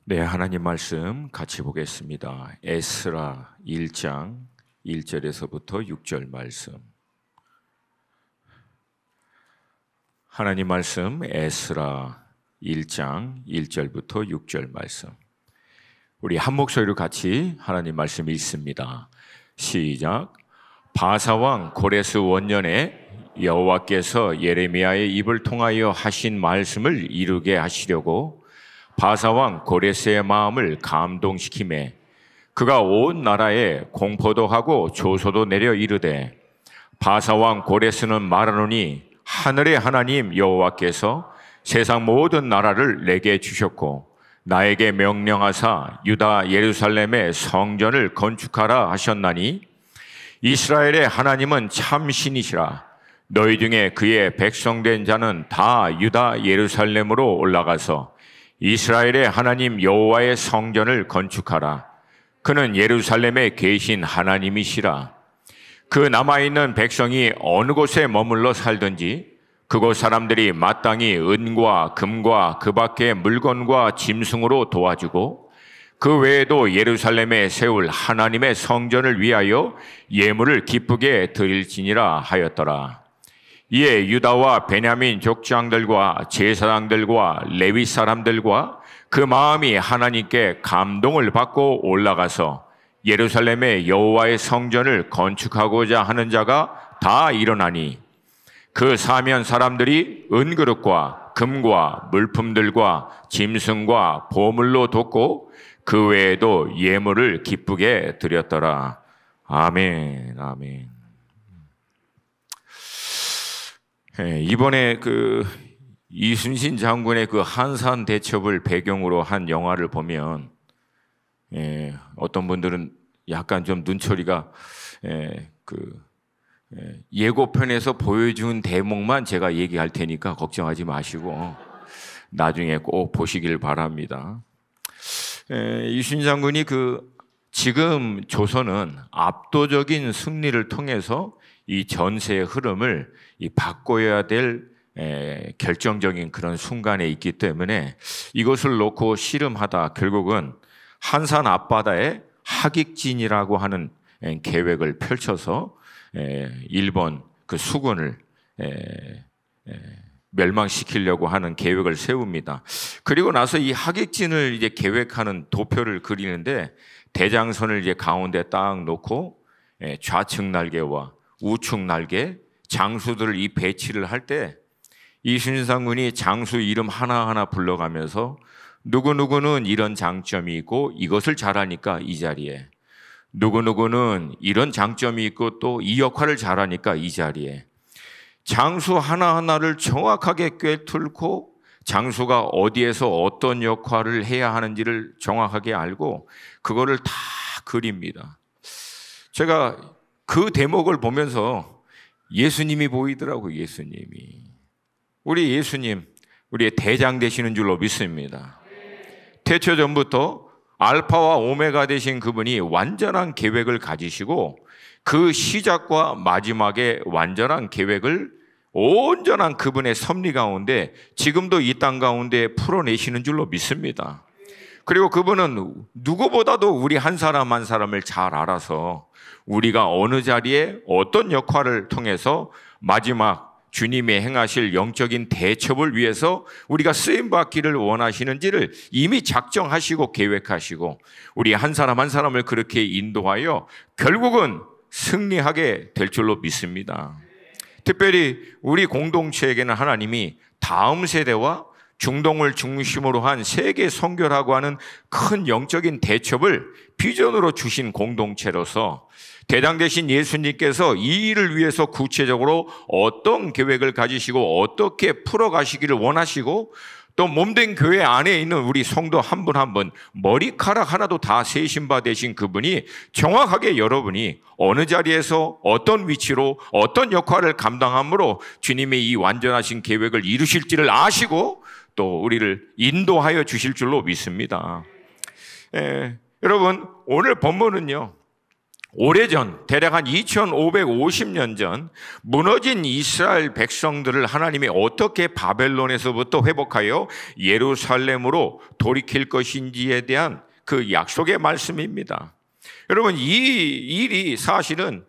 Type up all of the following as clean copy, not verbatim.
네, 하나님 말씀 같이 보겠습니다. 에스라 1장 1절에서부터 6절 말씀. 하나님 말씀 에스라 1장 1절부터 6절 말씀. 우리 한 목소리로 같이 하나님 말씀 읽습니다. 시작. 바사왕 고레스 원년에 여호와께서 예레미야의 입을 통하여 하신 말씀을 이루게 하시려고 바사왕 고레스의 마음을 감동시키매 그가 온 나라에 공포도 하고 조소도 내려 이르되, 바사왕 고레스는 말하노니 하늘의 하나님 여호와께서 세상 모든 나라를 내게 주셨고 나에게 명령하사 유다 예루살렘의 성전을 건축하라 하셨나니, 이스라엘의 하나님은 참 신이시라. 너희 중에 그의 백성된 자는 다 유다 예루살렘으로 올라가서 이스라엘의 하나님 여호와의 성전을 건축하라. 그는 예루살렘에 계신 하나님이시라. 그 남아있는 백성이 어느 곳에 머물러 살든지 그곳 사람들이 마땅히 은과 금과 그 밖의 물건과 짐승으로 도와주고, 그 외에도 예루살렘에 세울 하나님의 성전을 위하여 예물을 기쁘게 드릴지니라 하였더라. 이에 유다와 베냐민 족장들과 제사장들과 레위 사람들과 그 마음이 하나님께 감동을 받고 올라가서 예루살렘의 여호와의 성전을 건축하고자 하는 자가 다 일어나니, 그 사면 사람들이 은그릇과 금과 물품들과 짐승과 보물로 돕고 그 외에도 예물을 기쁘게 드렸더라. 아멘, 아멘. 이번에 이순신 장군의 한산 대첩을 배경으로 한 영화를 보면 어떤 분들은 약간 좀 눈초리가 예고편에서 보여준 대목만 제가 얘기할 테니까 걱정하지 마시고 나중에 꼭 보시길 바랍니다. 이순신 장군이 지금 조선은 압도적인 승리를 통해서 이 전세의 흐름을 바꿔야 될 결정적인 그런 순간에 있기 때문에 이것을 놓고 씨름하다 결국은 한산 앞바다에 하객진이라고 하는 계획을 펼쳐서 일본 수군을 멸망시키려고 하는 계획을 세웁니다. 그리고 나서 이 하객진을 이제 계획하는 도표를 그리는데 대장선을 이제 가운데 딱 놓고 좌측 날개와 우측 날개, 장수들을 이 배치를 할 때 이순신 장군이 장수 이름 하나하나 불러가면서 누구누구는 이런 장점이 있고 이것을 잘하니까 이 자리에, 누구누구는 이런 장점이 있고 또 이 역할을 잘하니까 이 자리에, 장수 하나하나를 정확하게 꿰뚫고 장수가 어디에서 어떤 역할을 해야 하는지를 정확하게 알고 그거를 다 그립니다. 제가 그 대목을 보면서 예수님이 보이더라고요. 예수님이. 우리 예수님, 우리의 대장 되시는 줄로 믿습니다. 태초 전부터 알파와 오메가 되신 그분이 완전한 계획을 가지시고 그 시작과 마지막에 완전한 계획을 온전한 그분의 섭리 가운데 지금도 이 땅 가운데 풀어내시는 줄로 믿습니다. 그리고 그분은 누구보다도 우리 한 사람 한 사람을 잘 알아서 우리가 어느 자리에 어떤 역할을 통해서 마지막 주님이 행하실 영적인 대첩을 위해서 우리가 쓰임받기를 원하시는지를 이미 작정하시고 계획하시고 우리 한 사람 한 사람을 그렇게 인도하여 결국은 승리하게 될 줄로 믿습니다. 특별히 우리 공동체에게는 하나님이 다음 세대와 중동을 중심으로 한 세계 선교라고 하는 큰 영적인 대첩을 비전으로 주신 공동체로서 대장 되신 예수님께서 이 일을 위해서 구체적으로 어떤 계획을 가지시고 어떻게 풀어가시기를 원하시고 또 몸된 교회 안에 있는 우리 성도 한 분 한 분 머리카락 하나도 다 세신 바 되신 그분이 정확하게 여러분이 어느 자리에서 어떤 위치로 어떤 역할을 감당함으로 주님의 이 완전하신 계획을 이루실지를 아시고 또 우리를 인도하여 주실 줄로 믿습니다. 여러분, 오늘 본문은요, 오래전, 대략 한 2550년 전 무너진 이스라엘 백성들을 하나님이 어떻게 바벨론에서부터 회복하여 예루살렘으로 돌이킬 것인지에 대한 그 약속의 말씀입니다. 여러분, 이 일이 사실은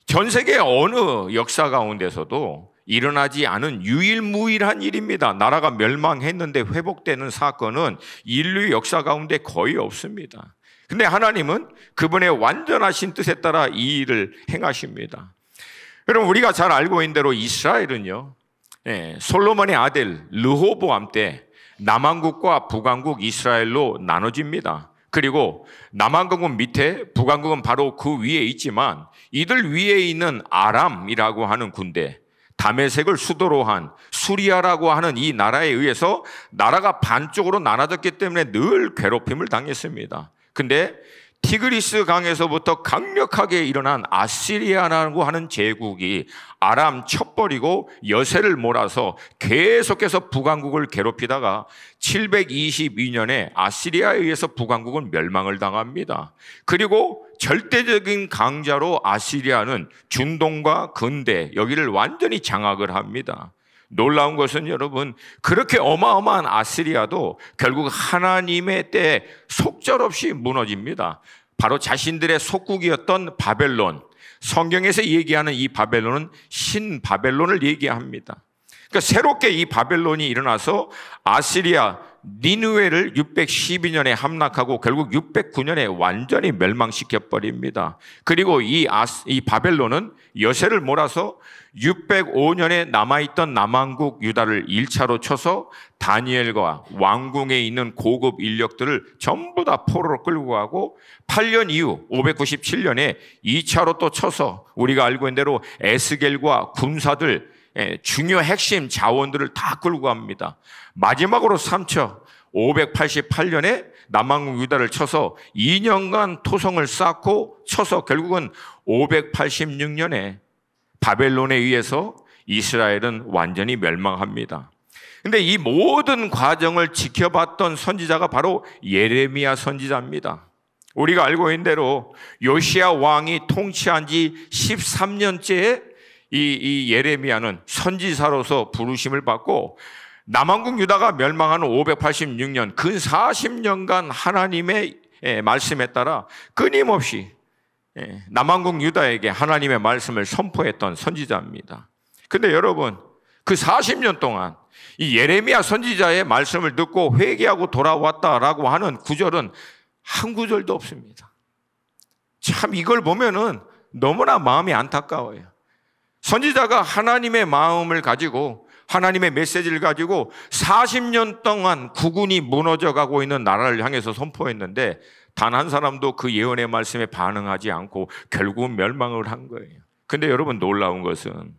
전 세계 어느 역사 가운데서도 일어나지 않은 유일무이한 일입니다. 나라가 멸망했는데 회복되는 사건은 인류 역사 가운데 거의 없습니다. 근데 하나님은 그분의 완전하신 뜻에 따라 이 일을 행하십니다. 여러분, 우리가 잘 알고 있는 대로 이스라엘은요, 솔로몬의 아들 르호보암 때 남왕국과 북왕국 이스라엘로 나눠집니다. 그리고 남왕국은 밑에, 북왕국은 바로 그 위에 있지만 이들 위에 있는 아람이라고 하는 군대, 다메섹을 수도로 한 수리아라고 하는 이 나라에 의해서 나라가 반쪽으로 나눠졌기 때문에 늘 괴롭힘을 당했습니다. 근데 티그리스 강에서부터 강력하게 일어난 아시리아라고 하는 제국이 아람 쳐버리고 여세를 몰아서 계속해서 북왕국을 괴롭히다가 722년에 아시리아에 의해서 북왕국은 멸망을 당합니다. 그리고 절대적인 강자로 아시리아는 중동과 근대 여기를 완전히 장악을 합니다. 놀라운 것은 여러분, 그렇게 어마어마한 아시리아도 결국 하나님의 때에 속절없이 무너집니다. 바로 자신들의 속국이었던 바벨론, 성경에서 얘기하는 이 바벨론은 신바벨론을 얘기합니다. 그러니까 새롭게 이 바벨론이 일어나서 아시리아 니느웨를 612년에 함락하고 결국 609년에 완전히 멸망시켜버립니다. 그리고 이 바벨론은 여세를 몰아서 605년에 남아있던 남왕국 유다를 1차로 쳐서 다니엘과 왕궁에 있는 고급 인력들을 전부 다 포로로 끌고 가고 8년 이후 597년에 2차로 또 쳐서 우리가 알고 있는 대로 에스겔과 군사들, 중요 핵심 자원들을 다 끌고 갑니다. 마지막으로 3차 588년에 남왕국 유다를 쳐서 2년간 토성을 쌓고 쳐서 결국은 586년에 바벨론에 의해서 이스라엘은 완전히 멸망합니다. 그런데 이 모든 과정을 지켜봤던 선지자가 바로 예레미야 선지자입니다. 우리가 알고 있는 대로 요시야 왕이 통치한 지 13년째에 이 예레미야는 선지사로서 부르심을 받고 남왕국 유다가 멸망하는 586년, 근 40년간 하나님의 말씀에 따라 끊임없이 남왕국 유다에게 하나님의 말씀을 선포했던 선지자입니다. 근데 여러분, 그 40년 동안 이 예레미야 선지자의 말씀을 듣고 회개하고 돌아왔다라고 하는 구절은 한 구절도 없습니다. 참 이걸 보면은 너무나 마음이 안타까워요. 선지자가 하나님의 마음을 가지고 하나님의 메시지를 가지고 40년 동안 국운이 무너져 가고 있는 나라를 향해서 선포했는데 단 한 사람도 그 예언의 말씀에 반응하지 않고 결국은 멸망을 한 거예요. 근데 여러분, 놀라운 것은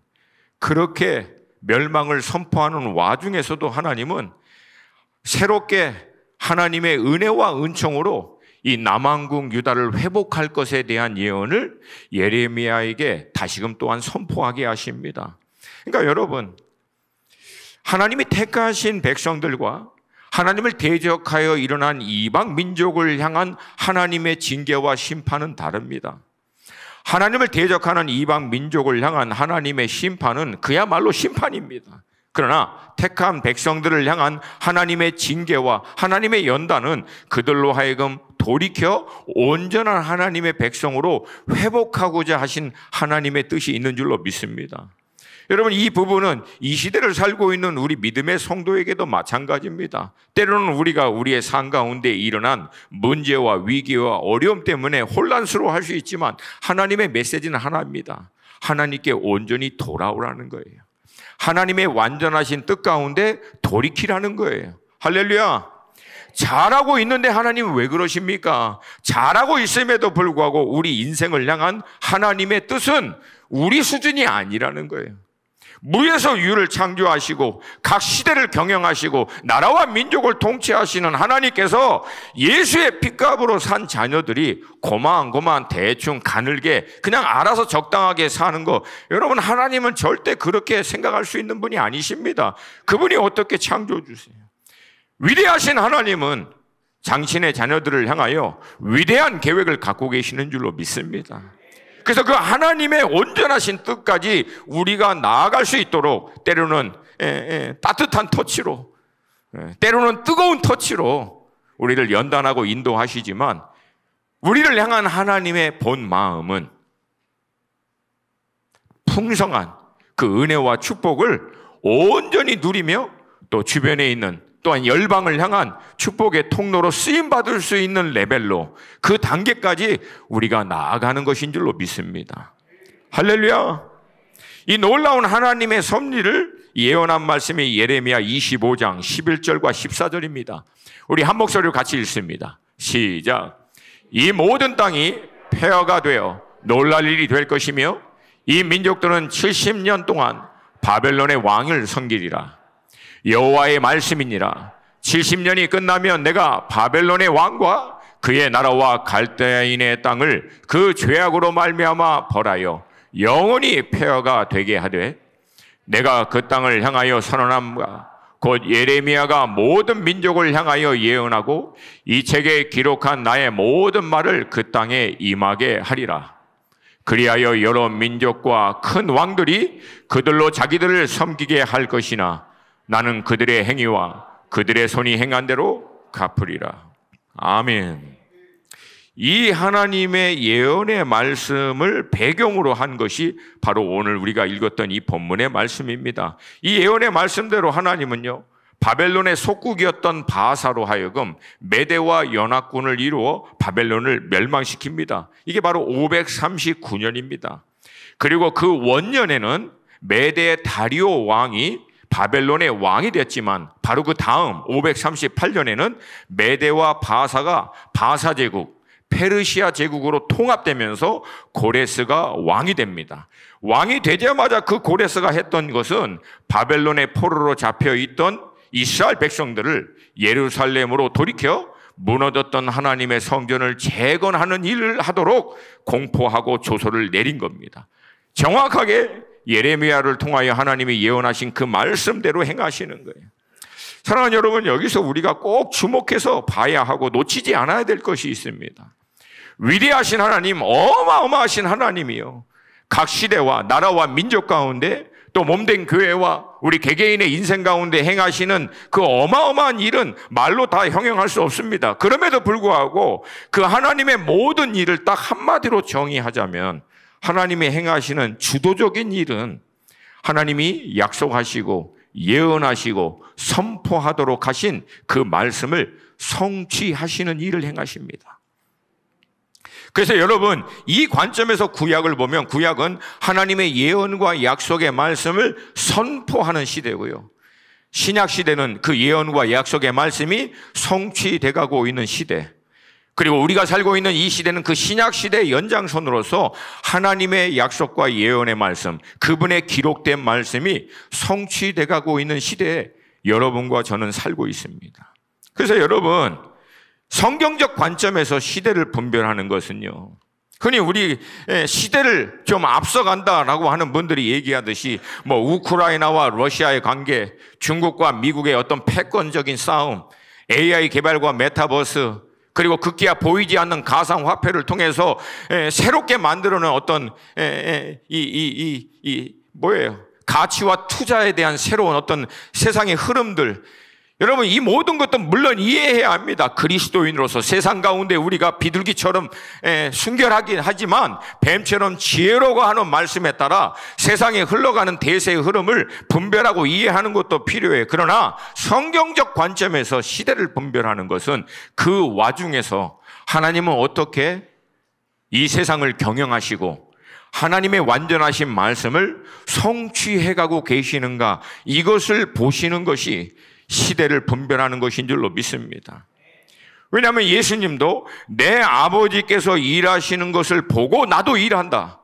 그렇게 멸망을 선포하는 와중에서도 하나님은 새롭게 하나님의 은혜와 은총으로 이 남왕국 유다를 회복할 것에 대한 예언을 예레미야에게 다시금 또한 선포하게 하십니다. 그러니까 여러분, 하나님이 택하신 백성들과 하나님을 대적하여 일어난 이방 민족을 향한 하나님의 징계와 심판은 다릅니다. 하나님을 대적하는 이방 민족을 향한 하나님의 심판은 그야말로 심판입니다. 그러나 택한 백성들을 향한 하나님의 징계와 하나님의 연단은 그들로 하여금 돌이켜 온전한 하나님의 백성으로 회복하고자 하신 하나님의 뜻이 있는 줄로 믿습니다. 여러분, 이 부분은 이 시대를 살고 있는 우리 믿음의 성도에게도 마찬가지입니다. 때로는 우리가 우리의 삶 가운데 일어난 문제와 위기와 어려움 때문에 혼란스러워할 수 있지만 하나님의 메시지는 하나입니다. 하나님께 온전히 돌아오라는 거예요. 하나님의 완전하신 뜻 가운데 돌이키라는 거예요. 할렐루야. 잘하고 있는데 하나님은 왜 그러십니까? 잘하고 있음에도 불구하고 우리 인생을 향한 하나님의 뜻은 우리 수준이 아니라는 거예요. 무에서 유를 창조하시고 각 시대를 경영하시고 나라와 민족을 통치하시는 하나님께서 예수의 핏값으로 산 자녀들이 고만고만 대충 가늘게 그냥 알아서 적당하게 사는 거, 여러분, 하나님은 절대 그렇게 생각할 수 있는 분이 아니십니다. 그분이 어떻게 창조해 주세요? 위대하신 하나님은 당신의 자녀들을 향하여 위대한 계획을 갖고 계시는 줄로 믿습니다. 그래서 그 하나님의 온전하신 뜻까지 우리가 나아갈 수 있도록 때로는 따뜻한 터치로, 때로는 뜨거운 터치로 우리를 연단하고 인도하시지만, 우리를 향한 하나님의 본 마음은 풍성한 그 은혜와 축복을 온전히 누리며 또 주변에 있는 또한 열방을 향한 축복의 통로로 쓰임받을 수 있는 레벨로, 그 단계까지 우리가 나아가는 것인 줄로 믿습니다. 할렐루야. 이 놀라운 하나님의 섭리를 예언한 말씀이 예레미야 25장 11절과 14절입니다. 우리 한 목소리로 같이 읽습니다. 시작. 이 모든 땅이 폐허가 되어 놀랄 일이 될 것이며 이 민족들은 70년 동안 바벨론의 왕을 섬기리라. 여호와의 말씀이니라. 70년이 끝나면 내가 바벨론의 왕과 그의 나라와 갈대아인의 땅을 그 죄악으로 말미암아 벌하여 영원히 폐허가 되게 하되, 내가 그 땅을 향하여 선언함과 곧 예레미야가 모든 민족을 향하여 예언하고 이 책에 기록한 나의 모든 말을 그 땅에 임하게 하리라. 그리하여 여러 민족과 큰 왕들이 그들로 자기들을 섬기게 할 것이나 나는 그들의 행위와 그들의 손이 행한 대로 갚으리라. 아멘. 이 하나님의 예언의 말씀을 배경으로 한 것이 바로 오늘 우리가 읽었던 이 본문의 말씀입니다. 이 예언의 말씀대로 하나님은요, 바벨론의 속국이었던 바사로 하여금 메대와 연합군을 이루어 바벨론을 멸망시킵니다. 이게 바로 539년입니다. 그리고 그 원년에는 메대의 다리오 왕이 바벨론의 왕이 됐지만, 바로 그 다음 538년에는 메대와 바사가 바사 제국, 페르시아 제국으로 통합되면서 고레스가 왕이 됩니다. 왕이 되자마자 그 고레스가 했던 것은 바벨론의 포로로 잡혀있던 이스라엘 백성들을 예루살렘으로 돌이켜 무너졌던 하나님의 성전을 재건하는 일을 하도록 공포하고 조서를 내린 겁니다. 정확하게 예레미야를 통하여 하나님이 예언하신 그 말씀대로 행하시는 거예요. 사랑하는 여러분, 여기서 우리가 꼭 주목해서 봐야 하고 놓치지 않아야 될 것이 있습니다. 위대하신 하나님, 어마어마하신 하나님이요, 각 시대와 나라와 민족 가운데 또 몸된 교회와 우리 개개인의 인생 가운데 행하시는 그 어마어마한 일은 말로 다 형용할 수 없습니다. 그럼에도 불구하고 그 하나님의 모든 일을 딱 한마디로 정의하자면, 하나님이 행하시는 주도적인 일은 하나님이 약속하시고 예언하시고 선포하도록 하신 그 말씀을 성취하시는 일을 행하십니다. 그래서 여러분, 이 관점에서 구약을 보면, 구약은 하나님의 예언과 약속의 말씀을 선포하는 시대고요, 신약 시대는 그 예언과 약속의 말씀이 성취돼 가고 있는 시대, 그리고 우리가 살고 있는 이 시대는 그 신약 시대의 연장선으로서 하나님의 약속과 예언의 말씀, 그분의 기록된 말씀이 성취돼 가고 있는 시대에 여러분과 저는 살고 있습니다. 그래서 여러분, 성경적 관점에서 시대를 분별하는 것은요, 흔히 우리 시대를 좀 앞서간다라고 하는 분들이 얘기하듯이 뭐 우크라이나와 러시아의 관계, 중국과 미국의 어떤 패권적인 싸움, AI 개발과 메타버스, 그리고 급기야 보이지 않는 가상화폐를 통해서 새롭게 만들어낸 어떤 뭐예요? 가치와 투자에 대한 새로운 어떤 세상의 흐름들, 여러분, 이 모든 것도 물론 이해해야 합니다. 그리스도인으로서 세상 가운데 우리가 비둘기처럼 순결하긴 하지만 뱀처럼 지혜로워 하는 말씀에 따라 세상에 흘러가는 대세의 흐름을 분별하고 이해하는 것도 필요해요. 그러나 성경적 관점에서 시대를 분별하는 것은 그 와중에서 하나님은 어떻게 이 세상을 경영하시고 하나님의 완전하신 말씀을 성취해가고 계시는가, 이것을 보시는 것이 시대를 분별하는 것인 줄로 믿습니다. 왜냐하면 예수님도 내 아버지께서 일하시는 것을 보고 나도 일한다.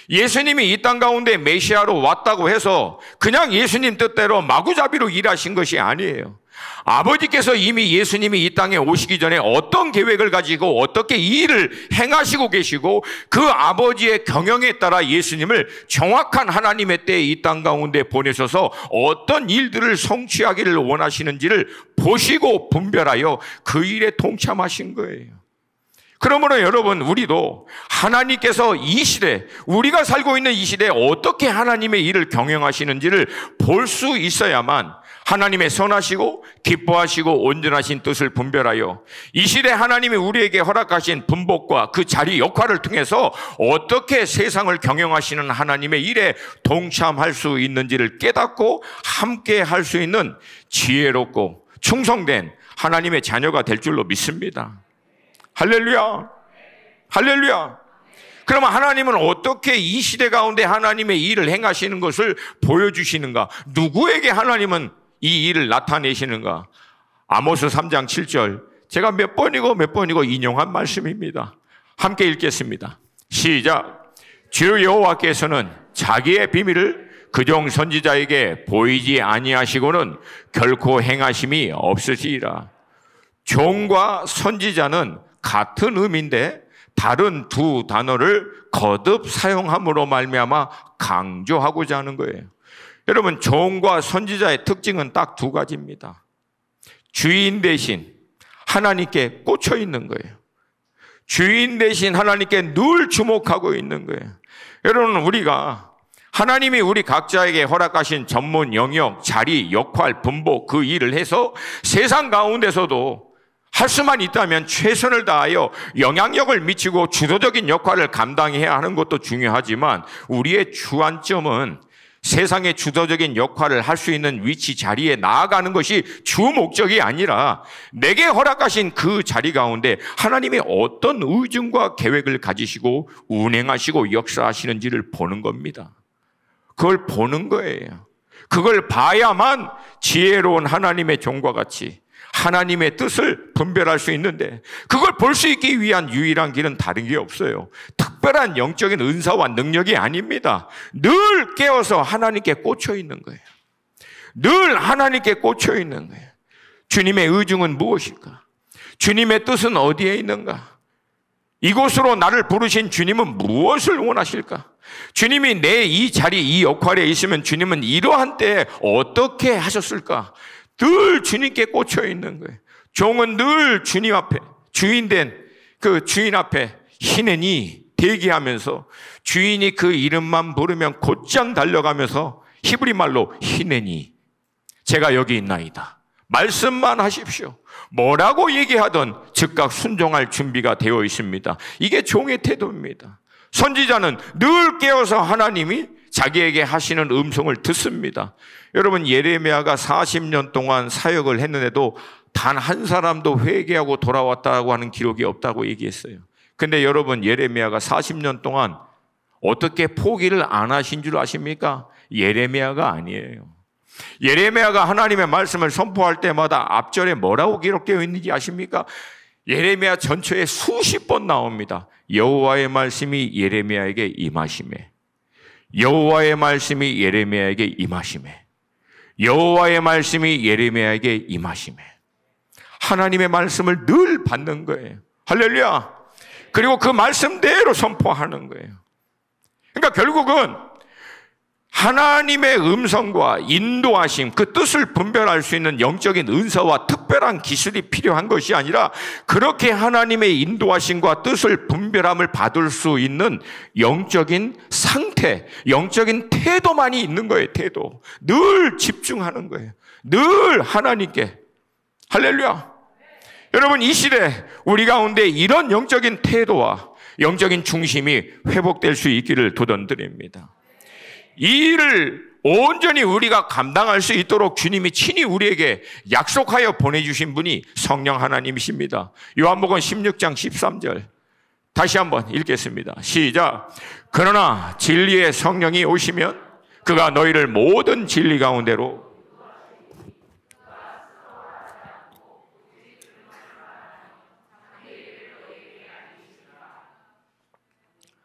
예수님이 이 땅 가운데 메시아로 왔다고 해서 그냥 예수님 뜻대로 마구잡이로 일하신 것이 아니에요. 아버지께서 이미 예수님이 이 땅에 오시기 전에 어떤 계획을 가지고 어떻게 이 일을 행하시고 계시고, 그 아버지의 경영에 따라 예수님을 정확한 하나님의 때에 이 땅 가운데 보내셔서 어떤 일들을 성취하기를 원하시는지를 보시고 분별하여 그 일에 동참하신 거예요. 그러므로 여러분, 우리도 하나님께서 이 시대, 우리가 살고 있는 이 시대에 어떻게 하나님의 일을 경영하시는지를 볼 수 있어야만 하나님의 선하시고 기뻐하시고 온전하신 뜻을 분별하여 이 시대 하나님이 우리에게 허락하신 분복과 그 자리 역할을 통해서 어떻게 세상을 경영하시는 하나님의 일에 동참할 수 있는지를 깨닫고 함께 할 수 있는 지혜롭고 충성된 하나님의 자녀가 될 줄로 믿습니다. 할렐루야, 할렐루야. 그러면 하나님은 어떻게 이 시대 가운데 하나님의 일을 행하시는 것을 보여주시는가? 누구에게 하나님은 이 일을 나타내시는가? 아모스 3장 7절, 제가 몇 번이고 인용한 말씀입니다. 함께 읽겠습니다. 시작. 주 여호와께서는 자기의 비밀을 그종 선지자에게 보이지 아니하시고는 결코 행하심이 없으시리라. 종과 선지자는 같은 의미인데 다른 두 단어를 거듭 사용함으로 말미암아 강조하고자 하는 거예요. 여러분, 종과 선지자의 특징은 딱 두 가지입니다. 주인 대신 하나님께 꽂혀 있는 거예요. 주인 대신 하나님께 늘 주목하고 있는 거예요. 여러분, 우리가 하나님이 우리 각자에게 허락하신 전문 영역, 자리, 역할, 분복, 그 일을 해서 세상 가운데서도 할 수만 있다면 최선을 다하여 영향력을 미치고 주도적인 역할을 감당해야 하는 것도 중요하지만, 우리의 주안점은 세상의 주도적인 역할을 할 수 있는 위치, 자리에 나아가는 것이 주 목적이 아니라 내게 허락하신 그 자리 가운데 하나님이 어떤 의중과 계획을 가지시고 운행하시고 역사하시는지를 보는 겁니다. 그걸 보는 거예요. 그걸 봐야만 지혜로운 하나님의 종과 같이 하나님의 뜻을 분별할 수 있는데, 그걸 볼 수 있기 위한 유일한 길은 다른 게 없어요. 특별한 영적인 은사와 능력이 아닙니다. 늘 깨어서 하나님께 꽂혀 있는 거예요. 늘 하나님께 꽂혀 있는 거예요. 주님의 의중은 무엇일까? 주님의 뜻은 어디에 있는가? 이곳으로 나를 부르신 주님은 무엇을 원하실까? 주님이 내 이 자리, 이 역할에 있으면 주님은 이러한 때에 어떻게 하셨을까? 늘 주님께 꽂혀 있는 거예요. 종은 늘 주님 앞에, 주인된 그 주인 앞에 희내니 대기하면서 주인이 그 이름만 부르면 곧장 달려가면서 히브리 말로 희내니 제가 여기 있나이다. 말씀만 하십시오. 뭐라고 얘기하든 즉각 순종할 준비가 되어 있습니다. 이게 종의 태도입니다. 선지자는 늘 깨어서 하나님이 자기에게 하시는 음성을 듣습니다. 여러분, 예레미야가 40년 동안 사역을 했는데도 단 한 사람도 회개하고 돌아왔다고 하는 기록이 없다고 얘기했어요. 근데 여러분, 예레미야가 40년 동안 어떻게 포기를 안 하신 줄 아십니까? 예레미야가 아니에요. 예레미야가 하나님의 말씀을 선포할 때마다 앞절에 뭐라고 기록되어 있는지 아십니까? 예레미야 전체에 수십 번 나옵니다. 여호와의 말씀이 예레미야에게 임하시매, 여호와의 말씀이 예레미야에게 임하시매, 여호와의 말씀이 예레미야에게 임하시매. 하나님의 말씀을 늘 받는 거예요. 할렐루야. 그리고 그 말씀대로 선포하는 거예요. 그러니까 결국은 하나님의 음성과 인도하심, 그 뜻을 분별할 수 있는 영적인 은사와 특별한 기술이 필요한 것이 아니라, 그렇게 하나님의 인도하심과 뜻을 분별함을 받을 수 있는 영적인 상태, 영적인 태도만이 있는 거예요. 태도. 늘 집중하는 거예요. 늘 하나님께. 할렐루야. 여러분, 이 시대 우리 가운데 이런 영적인 태도와 영적인 중심이 회복될 수 있기를 도전드립니다. 이 일을 온전히 우리가 감당할 수 있도록 주님이 친히 우리에게 약속하여 보내주신 분이 성령 하나님이십니다. 요한복음 16장 13절 다시 한번 읽겠습니다. 시작. 그러나 진리의 성령이 오시면 그가 너희를 모든 진리 가운데로.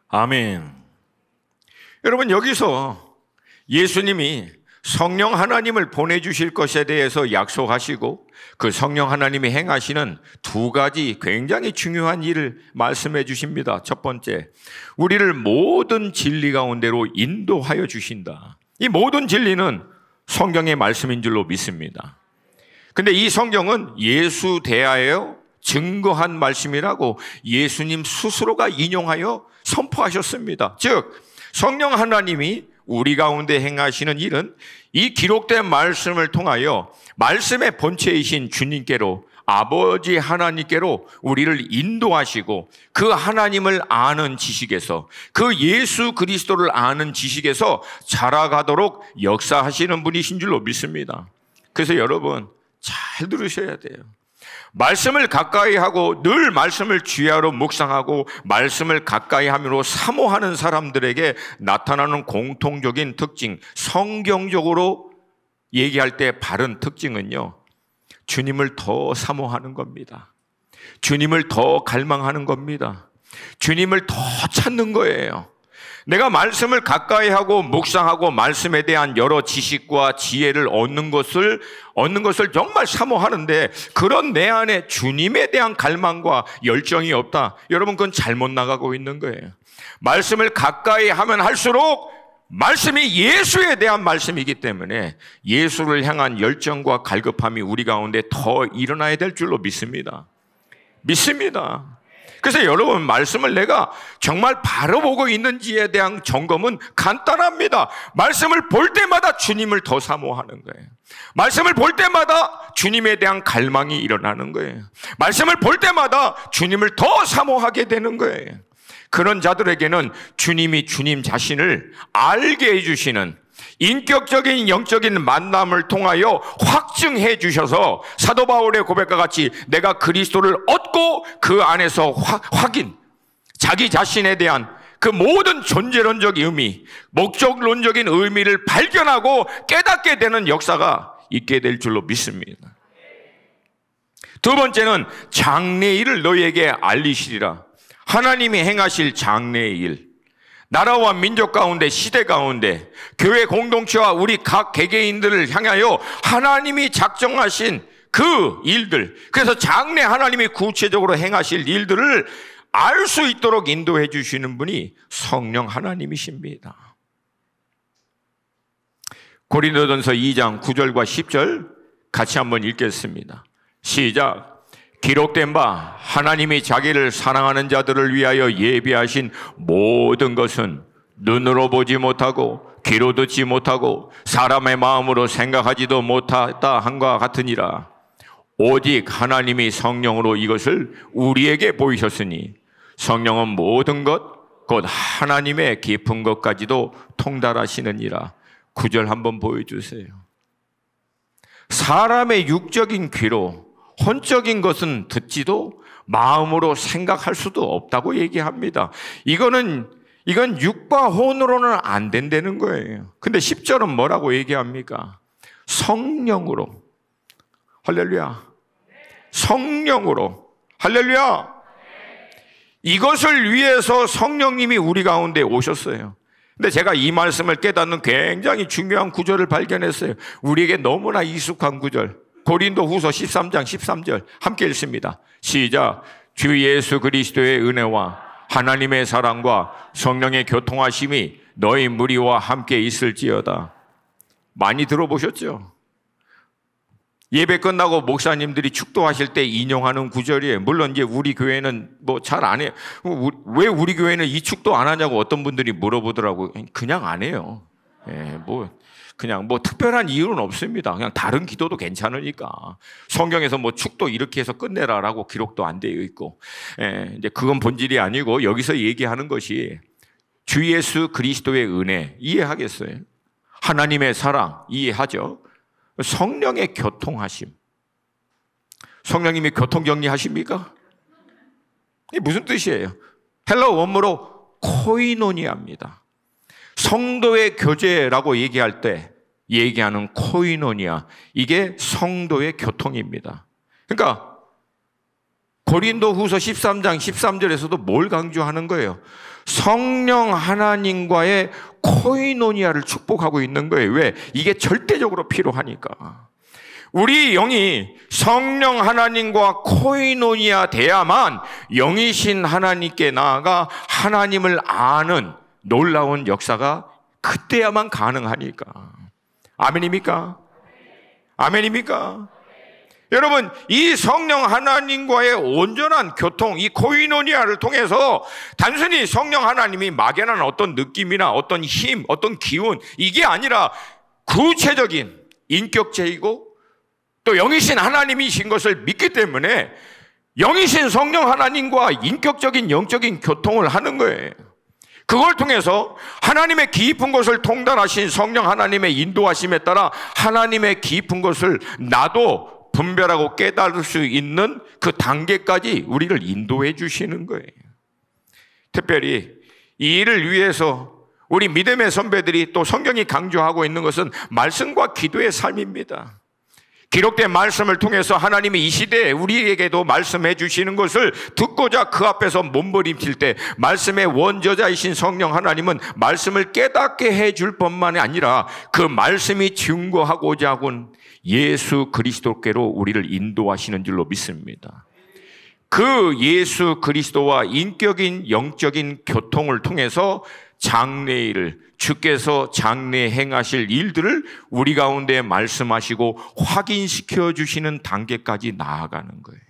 아멘. 여러분, 여기서 예수님이 성령 하나님을 보내주실 것에 대해서 약속하시고 그 성령 하나님이 행하시는 두 가지 굉장히 중요한 일을 말씀해 주십니다. 첫 번째, 우리를 모든 진리 가운데로 인도하여 주신다. 이 모든 진리는 성경의 말씀인 줄로 믿습니다. 근데 이 성경은 예수 대하여 증거한 말씀이라고 예수님 스스로가 인용하여 선포하셨습니다. 즉 성령 하나님이 우리 가운데 행하시는 일은 이 기록된 말씀을 통하여 말씀의 본체이신 주님께로, 아버지 하나님께로 우리를 인도하시고 그 하나님을 아는 지식에서, 그 예수 그리스도를 아는 지식에서 자라가도록 역사하시는 분이신 줄로 믿습니다. 그래서 여러분 잘 들으셔야 돼요. 말씀을 가까이 하고 늘 말씀을 주야로 묵상하고 말씀을 가까이 함으로 사모하는 사람들에게 나타나는 공통적인 특징, 성경적으로 얘기할 때 바른 특징은요, 주님을 더 사모하는 겁니다. 주님을 더 갈망하는 겁니다. 주님을 더 찾는 거예요. 내가 말씀을 가까이 하고 묵상하고 말씀에 대한 여러 지식과 지혜를 얻는 것을 정말 사모하는데, 그런 내 안에 주님에 대한 갈망과 열정이 없다. 여러분, 그건 잘못 나가고 있는 거예요. 말씀을 가까이 하면 할수록 말씀이 예수에 대한 말씀이기 때문에 예수를 향한 열정과 갈급함이 우리 가운데 더 일어나야 될 줄로 믿습니다. 그래서 여러분, 말씀을 내가 정말 바로 보고 있는지에 대한 점검은 간단합니다. 말씀을 볼 때마다 주님을 더 사모하는 거예요. 말씀을 볼 때마다 주님에 대한 갈망이 일어나는 거예요. 말씀을 볼 때마다 주님을 더 사모하게 되는 거예요. 그런 자들에게는 주님이 주님 자신을 알게 해주시는 인격적인 영적인 만남을 통하여 확증해 주셔서 사도 바울의 고백과 같이 내가 그리스도를 얻고 그 안에서 확인, 자기 자신에 대한 그 모든 존재론적 의미, 목적론적인 의미를 발견하고 깨닫게 되는 역사가 있게 될 줄로 믿습니다. 두 번째는 장래의 일을 너희에게 알리시리라. 하나님이 행하실 장래의 일, 나라와 민족 가운데, 시대 가운데, 교회 공동체와 우리 각 개개인들을 향하여 하나님이 작정하신 그 일들, 그래서 장래 하나님이 구체적으로 행하실 일들을 알 수 있도록 인도해 주시는 분이 성령 하나님이십니다. 고린도전서 2장 9절과 10절 같이 한번 읽겠습니다. 시작. 기록된 바 하나님이 자기를 사랑하는 자들을 위하여 예비하신 모든 것은 눈으로 보지 못하고 귀로 듣지 못하고 사람의 마음으로 생각하지도 못하다 함과 같으니라. 오직 하나님이 성령으로 이것을 우리에게 보이셨으니 성령은 모든 것 곧 하나님의 깊은 것까지도 통달하시느니라. 9절 한번 보여주세요. 사람의 육적인 귀로 혼적인 것은 듣지도 마음으로 생각할 수도 없다고 얘기합니다. 이건 육과 혼으로는 안 된다는 거예요. 근데 10절은 뭐라고 얘기합니까? 성령으로. 할렐루야. 성령으로. 할렐루야. 이것을 위해서 성령님이 우리 가운데 오셨어요. 근데 제가 이 말씀을 깨닫는 굉장히 중요한 구절을 발견했어요. 우리에게 너무나 익숙한 구절. 고린도후서 13장 13절 함께 읽습니다. 시작. 주 예수 그리스도의 은혜와 하나님의 사랑과 성령의 교통하심이 너희 무리와 함께 있을지어다. 많이 들어보셨죠? 예배 끝나고 목사님들이 축도하실 때 인용하는 구절이에요. 물론 이제 우리 교회는 뭐 잘 안 해요. 왜 우리 교회는 이 축도 안 하냐고 어떤 분들이 물어보더라고요. 그냥 안 해요. 그냥 특별한 이유는 없습니다. 그냥 다른 기도도 괜찮으니까. 성경에서 축도 이렇게 해서 끝내라라고 기록도 안 되어 있고. 이제 그건 본질이 아니고 여기서 얘기하는 것이 주 예수 그리스도의 은혜 이해하겠어요? 하나님의 사랑 이해하죠? 성령의 교통하심. 성령님이 교통정리하십니까? 이게 무슨 뜻이에요? 헬라어 원어로 코이노니아입니다. 성도의 교제라고 얘기할 때 얘기하는 코이노니아, 이게 성도의 교통입니다. 그러니까 고린도후서 13장 13절에서도 뭘 강조하는 거예요? 성령 하나님과의 코이노니아를 축복하고 있는 거예요. 왜? 이게 절대적으로 필요하니까. 우리 영이 성령 하나님과 코이노니아 돼야만 영이신 하나님께 나아가 하나님을 아는 놀라운 역사가 그때야만 가능하니까. 아멘입니까? 아멘입니까? 여러분, 이 성령 하나님과의 온전한 교통, 이 코이노니아를 통해서 단순히 성령 하나님이 막연한 어떤 느낌이나 어떤 힘, 어떤 기운, 이게 아니라 구체적인 인격체이고 또 영이신 하나님이신 것을 믿기 때문에 영이신 성령 하나님과 인격적인 영적인 교통을 하는 거예요. 그걸 통해서 하나님의 깊은 것을 통달하신 성령 하나님의 인도하심에 따라 하나님의 깊은 것을 나도 분별하고 깨달을 수 있는 그 단계까지 우리를 인도해 주시는 거예요. 특별히 이 일을 위해서 우리 믿음의 선배들이 또 성경이 강조하고 있는 것은 말씀과 기도의 삶입니다. 기록된 말씀을 통해서 하나님이 이 시대에 우리에게도 말씀해 주시는 것을 듣고자 그 앞에서 몸부림칠 때 말씀의 원저자이신 성령 하나님은 말씀을 깨닫게 해줄 뿐만 아니라 그 말씀이 증거하고자 하는 예수 그리스도께로 우리를 인도하시는 줄로 믿습니다. 그 예수 그리스도와 인격인 영적인 교통을 통해서 장래일을, 주께서 장래에 행하실 일들을 우리 가운데 말씀하시고 확인시켜 주시는 단계까지 나아가는 거예요.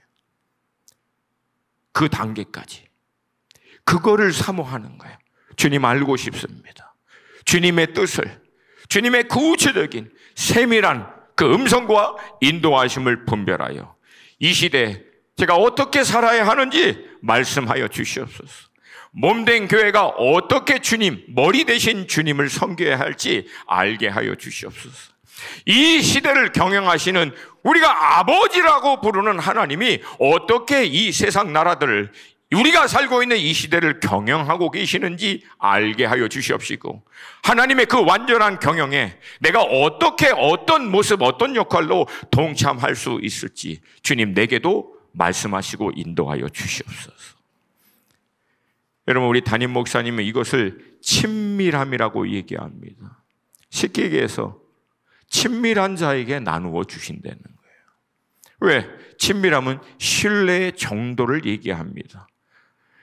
그 단계까지. 그거를 사모하는 거예요. 주님 알고 싶습니다. 주님의 뜻을, 주님의 구체적인 세밀한 그 음성과 인도하심을 분별하여 이 시대에 제가 어떻게 살아야 하는지 말씀하여 주시옵소서. 몸된 교회가 어떻게 주님, 머리 대신 주님을 섬겨야 할지 알게 하여 주시옵소서. 이 시대를 경영하시는 우리가 아버지라고 부르는 하나님이 어떻게 이 세상 나라들을, 우리가 살고 있는 이 시대를 경영하고 계시는지 알게 하여 주시옵시고, 하나님의 그 완전한 경영에 내가 어떻게 어떤 모습, 어떤 역할로 동참할 수 있을지 주님 내게도 말씀하시고 인도하여 주시옵소서. 여러분, 우리 담임 목사님은 이것을 친밀함이라고 얘기합니다. 쉽게 얘기해서 친밀한 자에게 나누어 주신다는 거예요. 왜? 친밀함은 신뢰의 정도를 얘기합니다.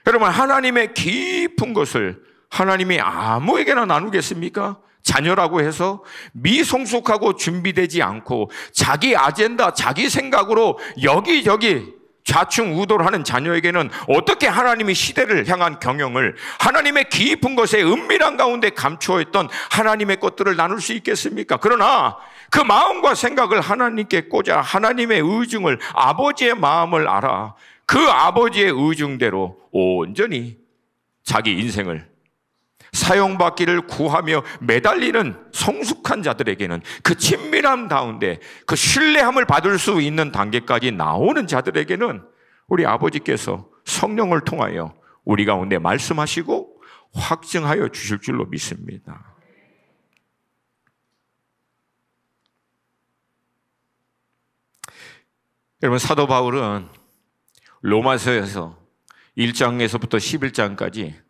여러분, 하나님의 깊은 것을 하나님이 아무에게나 나누겠습니까? 자녀라고 해서 미성숙하고 준비되지 않고 자기 아젠다, 자기 생각으로 여기저기 좌충우돌 하는 자녀에게는 어떻게 하나님이 시대를 향한 경영을, 하나님의 깊은 것에 은밀한 가운데 감추어 있던 하나님의 것들을 나눌 수 있겠습니까? 그러나 그 마음과 생각을 하나님께 꽂아 하나님의 의중을, 아버지의 마음을 알아 그 아버지의 의중대로 온전히 자기 인생을 사용받기를 구하며 매달리는 성숙한 자들에게는 그 친밀함 가운데 그 신뢰함을 받을 수 있는 단계까지 나오는 자들에게는 우리 아버지께서 성령을 통하여 우리 가운데 말씀하시고 확증하여 주실 줄로 믿습니다. 여러분, 사도 바울은 로마서에서 1장에서부터 11장까지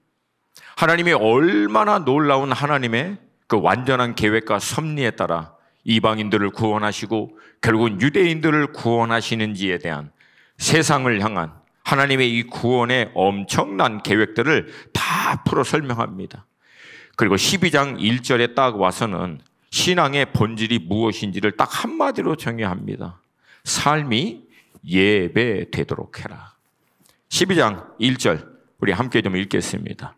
하나님이 얼마나 놀라운 하나님의 그 완전한 계획과 섭리에 따라 이방인들을 구원하시고 결국은 유대인들을 구원하시는지에 대한 세상을 향한 하나님의 이 구원의 엄청난 계획들을 다 풀어 설명합니다. 그리고 12장 1절에 딱 와서는 신앙의 본질이 무엇인지를 딱 한마디로 정의합니다. 삶이 예배되도록 해라. 12장 1절 우리 함께 좀 읽겠습니다.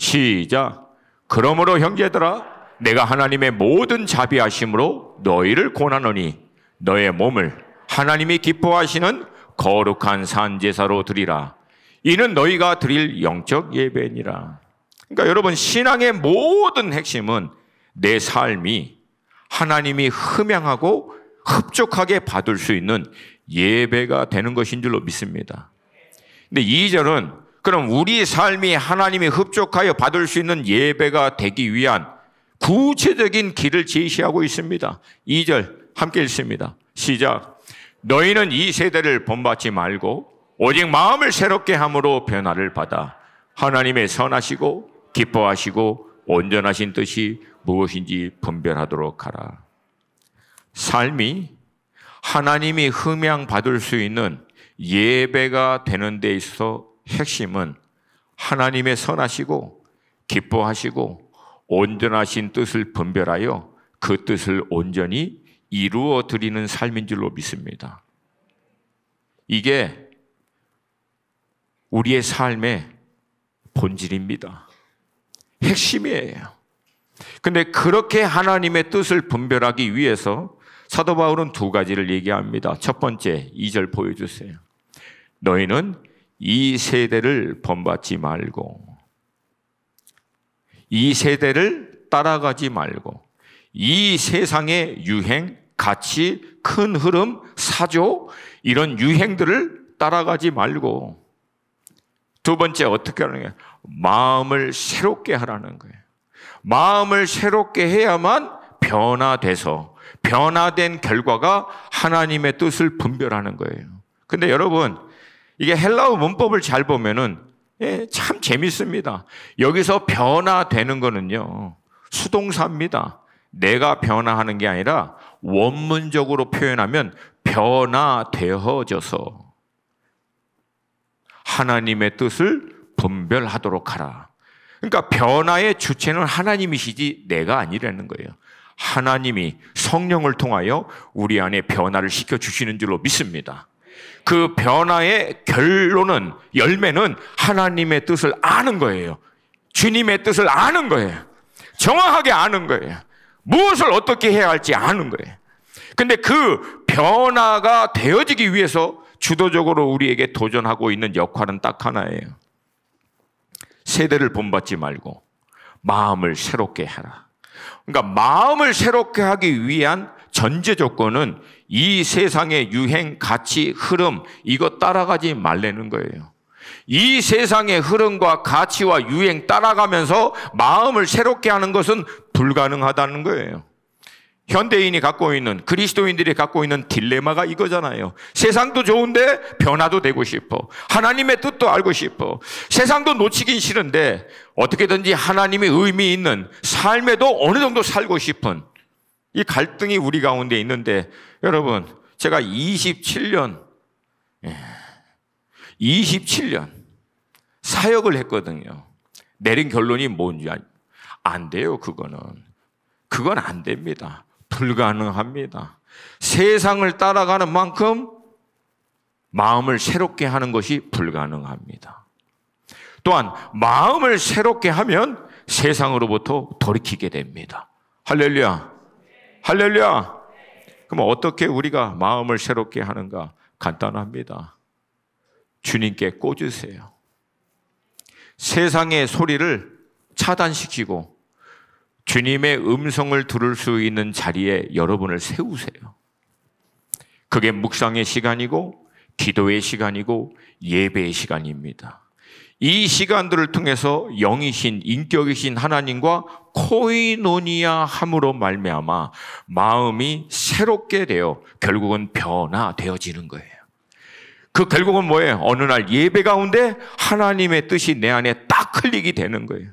시작. 그러므로 형제들아, 내가 하나님의 모든 자비하심으로 너희를 권하노니 너의 몸을 하나님이 기뻐하시는 거룩한 산제사로 드리라. 이는 너희가 드릴 영적 예배니라. 그러니까 여러분, 신앙의 모든 핵심은 내 삶이 하나님이 흠양하고 흡족하게 받을 수 있는 예배가 되는 것인 줄로 믿습니다. 근데 2절은 그럼 우리 삶이 하나님이 흡족하여 받을 수 있는 예배가 되기 위한 구체적인 길을 제시하고 있습니다. 2절 함께 읽습니다. 시작. 너희는 이 세대를 본받지 말고 오직 마음을 새롭게 함으로 변화를 받아 하나님의 선하시고 기뻐하시고 온전하신 뜻이 무엇인지 분별하도록 하라. 삶이 하나님이 흠양 받을 수 있는 예배가 되는 데 있어서 핵심은 하나님의 선하시고 기뻐하시고 온전하신 뜻을 분별하여 그 뜻을 온전히 이루어 드리는 삶인 줄로 믿습니다. 이게 우리의 삶의 본질입니다. 핵심이에요. 근데 그렇게 하나님의 뜻을 분별하기 위해서 사도 바울은 두 가지를 얘기합니다. 첫 번째, 2절 보여주세요. 너희는 이 세대를 본받지 말고, 이 세대를 따라가지 말고, 이 세상의 유행, 가치, 큰 흐름, 사조, 이런 유행들을 따라가지 말고, 두 번째 어떻게 하는 거예요? 마음을 새롭게 하라는 거예요. 마음을 새롭게 해야만 변화돼서 변화된 결과가 하나님의 뜻을 분별하는 거예요. 근데 여러분, 이게 헬라어 문법을 잘 보면은 참 재밌습니다. 여기서 변화되는 거는요, 수동사입니다. 내가 변화하는 게 아니라 원문적으로 표현하면 변화되어져서 하나님의 뜻을 분별하도록 하라. 그러니까 변화의 주체는 하나님이시지 내가 아니라는 거예요. 하나님이 성령을 통하여 우리 안에 변화를 시켜주시는 줄로 믿습니다. 그 변화의 결론은, 열매는 하나님의 뜻을 아는 거예요. 주님의 뜻을 아는 거예요. 정확하게 아는 거예요. 무엇을 어떻게 해야 할지 아는 거예요. 근데 그 변화가 되어지기 위해서 주도적으로 우리에게 도전하고 있는 역할은 딱 하나예요. 세대를 본받지 말고 마음을 새롭게 하라. 그러니까 마음을 새롭게 하기 위한 전제 조건은 이 세상의 유행, 가치, 흐름, 이거 따라가지 말라는 거예요. 이 세상의 흐름과 가치와 유행 따라가면서 마음을 새롭게 하는 것은 불가능하다는 거예요. 현대인이 갖고 있는, 그리스도인들이 갖고 있는 딜레마가 이거잖아요. 세상도 좋은데 변화도 되고 싶어. 하나님의 뜻도 알고 싶어. 세상도 놓치긴 싫은데 어떻게든지 하나님의 의미 있는 삶에도 어느 정도 살고 싶은 이 갈등이 우리 가운데 있는데, 여러분, 제가 27년 사역을 했거든요. 내린 결론이 뭔지 안 돼요. 그건 안 됩니다. 불가능합니다. 세상을 따라가는 만큼 마음을 새롭게 하는 것이 불가능합니다. 또한 마음을 새롭게 하면 세상으로부터 돌이키게 됩니다. 할렐루야. 할렐루야. 그럼 어떻게 우리가 마음을 새롭게 하는가? 간단합니다. 주님께 꽂으세요. 세상의 소리를 차단시키고 주님의 음성을 들을 수 있는 자리에 여러분을 세우세요. 그게 묵상의 시간이고 기도의 시간이고 예배의 시간입니다. 이 시간들을 통해서 영이신, 인격이신 하나님과 코이노니아 함으로 말미암아 마음이 새롭게 되어 결국은 변화되어지는 거예요. 그 결국은 뭐예요? 어느 날 예배 가운데 하나님의 뜻이 내 안에 딱 흘리게 되는 거예요.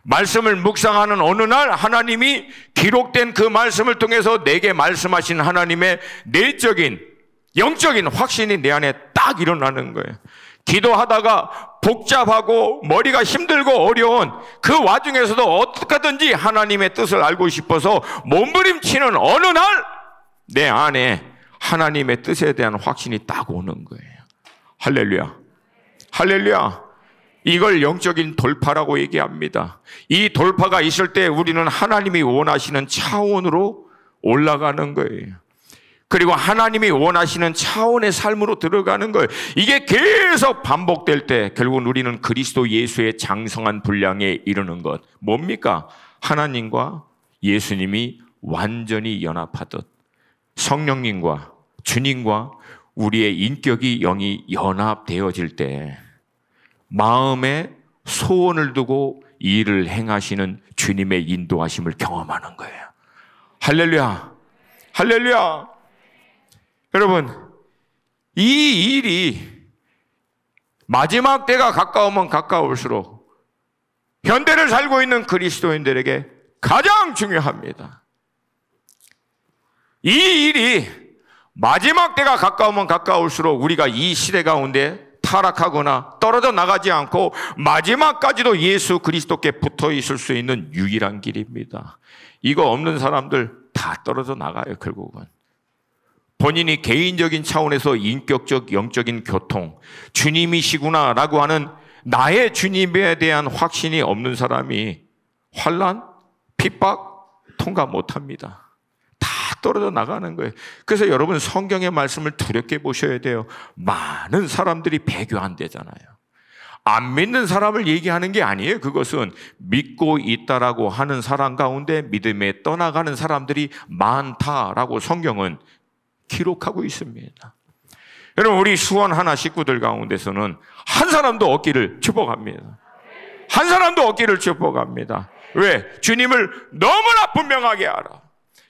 말씀을 묵상하는 어느 날 하나님이 기록된 그 말씀을 통해서 내게 말씀하신 하나님의 내적인, 영적인 확신이 내 안에 딱 일어나는 거예요. 기도하다가 복잡하고 머리가 힘들고 어려운 그 와중에서도 어떻게든지 하나님의 뜻을 알고 싶어서 몸부림치는 어느 날 내 안에 하나님의 뜻에 대한 확신이 딱 오는 거예요. 할렐루야. 할렐루야. 이걸 영적인 돌파라고 얘기합니다. 이 돌파가 있을 때 우리는 하나님이 원하시는 차원으로 올라가는 거예요. 그리고 하나님이 원하시는 차원의 삶으로 들어가는 거예요. 이게 계속 반복될 때 결국은 우리는 그리스도 예수의 장성한 분량에 이르는 것. 뭡니까? 하나님과 예수님이 완전히 연합하듯 성령님과 주님과 우리의 인격이 영이 연합되어질 때 마음에 소원을 두고 일을 행하시는 주님의 인도하심을 경험하는 거예요. 할렐루야. 할렐루야. 여러분, 이 일이 마지막 때가 가까우면 가까울수록 현대를 살고 있는 그리스도인들에게 가장 중요합니다. 이 일이 마지막 때가 가까우면 가까울수록 우리가 이 시대 가운데 타락하거나 떨어져 나가지 않고 마지막까지도 예수 그리스도께 붙어 있을 수 있는 유일한 길입니다. 이거 없는 사람들 다 떨어져 나가요. 결국은 본인이 개인적인 차원에서 인격적 영적인 교통, 주님이시구나라고 하는 나의 주님에 대한 확신이 없는 사람이 환난, 핍박 통과 못합니다. 다 떨어져 나가는 거예요. 그래서 여러분 성경의 말씀을 두렵게 보셔야 돼요. 많은 사람들이 배교 안 되잖아요. 안 믿는 사람을 얘기하는 게 아니에요. 그것은 믿고 있다라고 하는 사람 가운데 믿음에 떠나가는 사람들이 많다라고 성경은 기록하고 있습니다. 여러분 우리 수원 하나 식구들 가운데서는 한 사람도 없기를 축복합니다. 한 사람도 없기를 축복합니다. 왜? 주님을 너무나 분명하게 알아.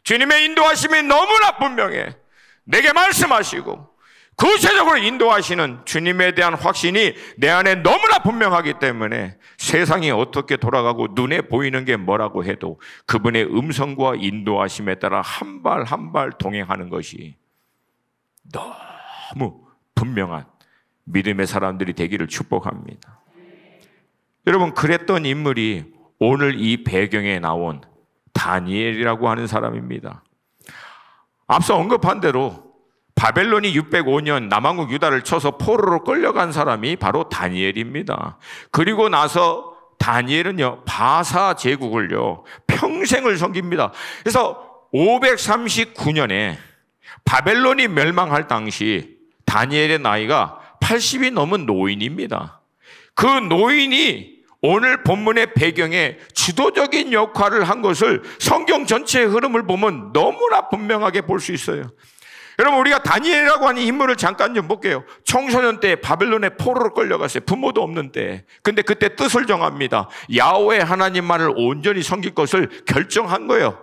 주님의 인도하심이 너무나 분명해. 내게 말씀하시고 구체적으로 인도하시는 주님에 대한 확신이 내 안에 너무나 분명하기 때문에 세상이 어떻게 돌아가고 눈에 보이는 게 뭐라고 해도 그분의 음성과 인도하심에 따라 한 발 한 발 동행하는 것이 너무 분명한 믿음의 사람들이 되기를 축복합니다. 여러분 그랬던 인물이 오늘 이 배경에 나온 다니엘이라고 하는 사람입니다. 앞서 언급한 대로 바벨론이 605년 남왕국 유다를 쳐서 포로로 끌려간 사람이 바로 다니엘입니다. 그리고 나서 다니엘은요 바사 제국을요 평생을 섬깁니다. 그래서 539년에 바벨론이 멸망할 당시 다니엘의 나이가 80이 넘은 노인입니다. 그 노인이 오늘 본문의 배경에 주도적인 역할을 한 것을 성경 전체의 흐름을 보면 너무나 분명하게 볼 수 있어요. 여러분 우리가 다니엘이라고 하는 인물을 잠깐 좀 볼게요. 청소년 때 바벨론에 포로로 끌려갔어요. 부모도 없는데. 근데 그때 뜻을 정합니다. 야훼 하나님만을 온전히 섬길 것을 결정한 거예요.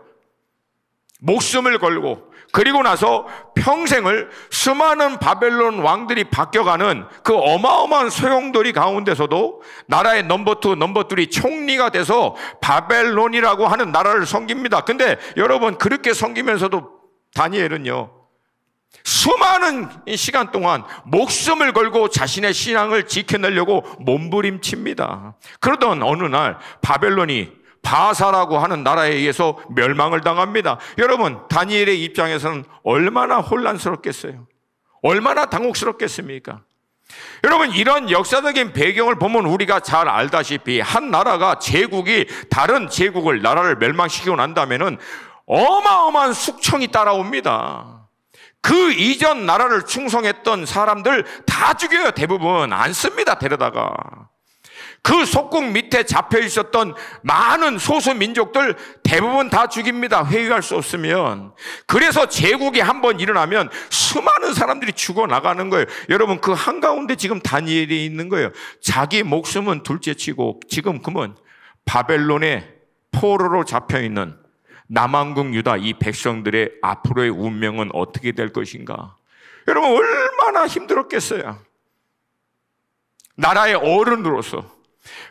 목숨을 걸고. 그리고 나서 평생을 수많은 바벨론 왕들이 바뀌어가는 그 어마어마한 소용돌이 가운데서도 나라의 넘버 2, 넘버 3 총리가 돼서 바벨론이라고 하는 나라를 섬깁니다. 근데 여러분 그렇게 섬기면서도 다니엘은요 수많은 시간 동안 목숨을 걸고 자신의 신앙을 지켜내려고 몸부림칩니다. 그러던 어느 날 바벨론이 바사라고 하는 나라에 의해서 멸망을 당합니다. 여러분 다니엘의 입장에서는 얼마나 혼란스럽겠어요. 얼마나 당혹스럽겠습니까? 여러분 이런 역사적인 배경을 보면 우리가 잘 알다시피 한 나라가 제국이 다른 제국을 나라를 멸망시키고 난다면은 어마어마한 숙청이 따라옵니다. 그 이전 나라를 충성했던 사람들 다 죽여요. 대부분 안 씁니다. 데려다가 그 속국 밑에 잡혀 있었던 많은 소수 민족들 대부분 다 죽입니다. 회유할 수 없으면. 그래서 제국이 한번 일어나면 수많은 사람들이 죽어나가는 거예요. 여러분 그 한가운데 지금 다니엘이 있는 거예요. 자기 목숨은 둘째치고 지금 그러면 바벨론의 포로로 잡혀있는 남왕국 유다 이 백성들의 앞으로의 운명은 어떻게 될 것인가? 여러분 얼마나 힘들었겠어요. 나라의 어른으로서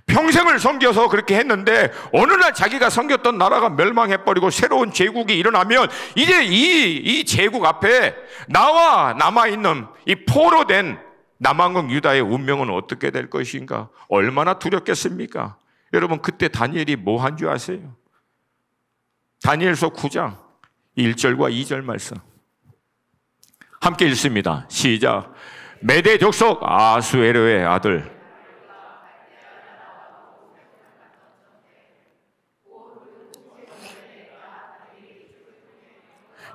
평생을 섬겨서 그렇게 했는데 어느 날 자기가 섬겼던 나라가 멸망해버리고 새로운 제국이 일어나면 이제 이 제국 앞에 나와 남아있는 이 포로된 남왕국 유다의 운명은 어떻게 될 것인가? 얼마나 두렵겠습니까? 여러분 그때 다니엘이 뭐 한 줄 아세요? 다니엘서 9장 1절과 2절 말씀 함께 읽습니다. 시작. 메대 족속 아수에르의 아들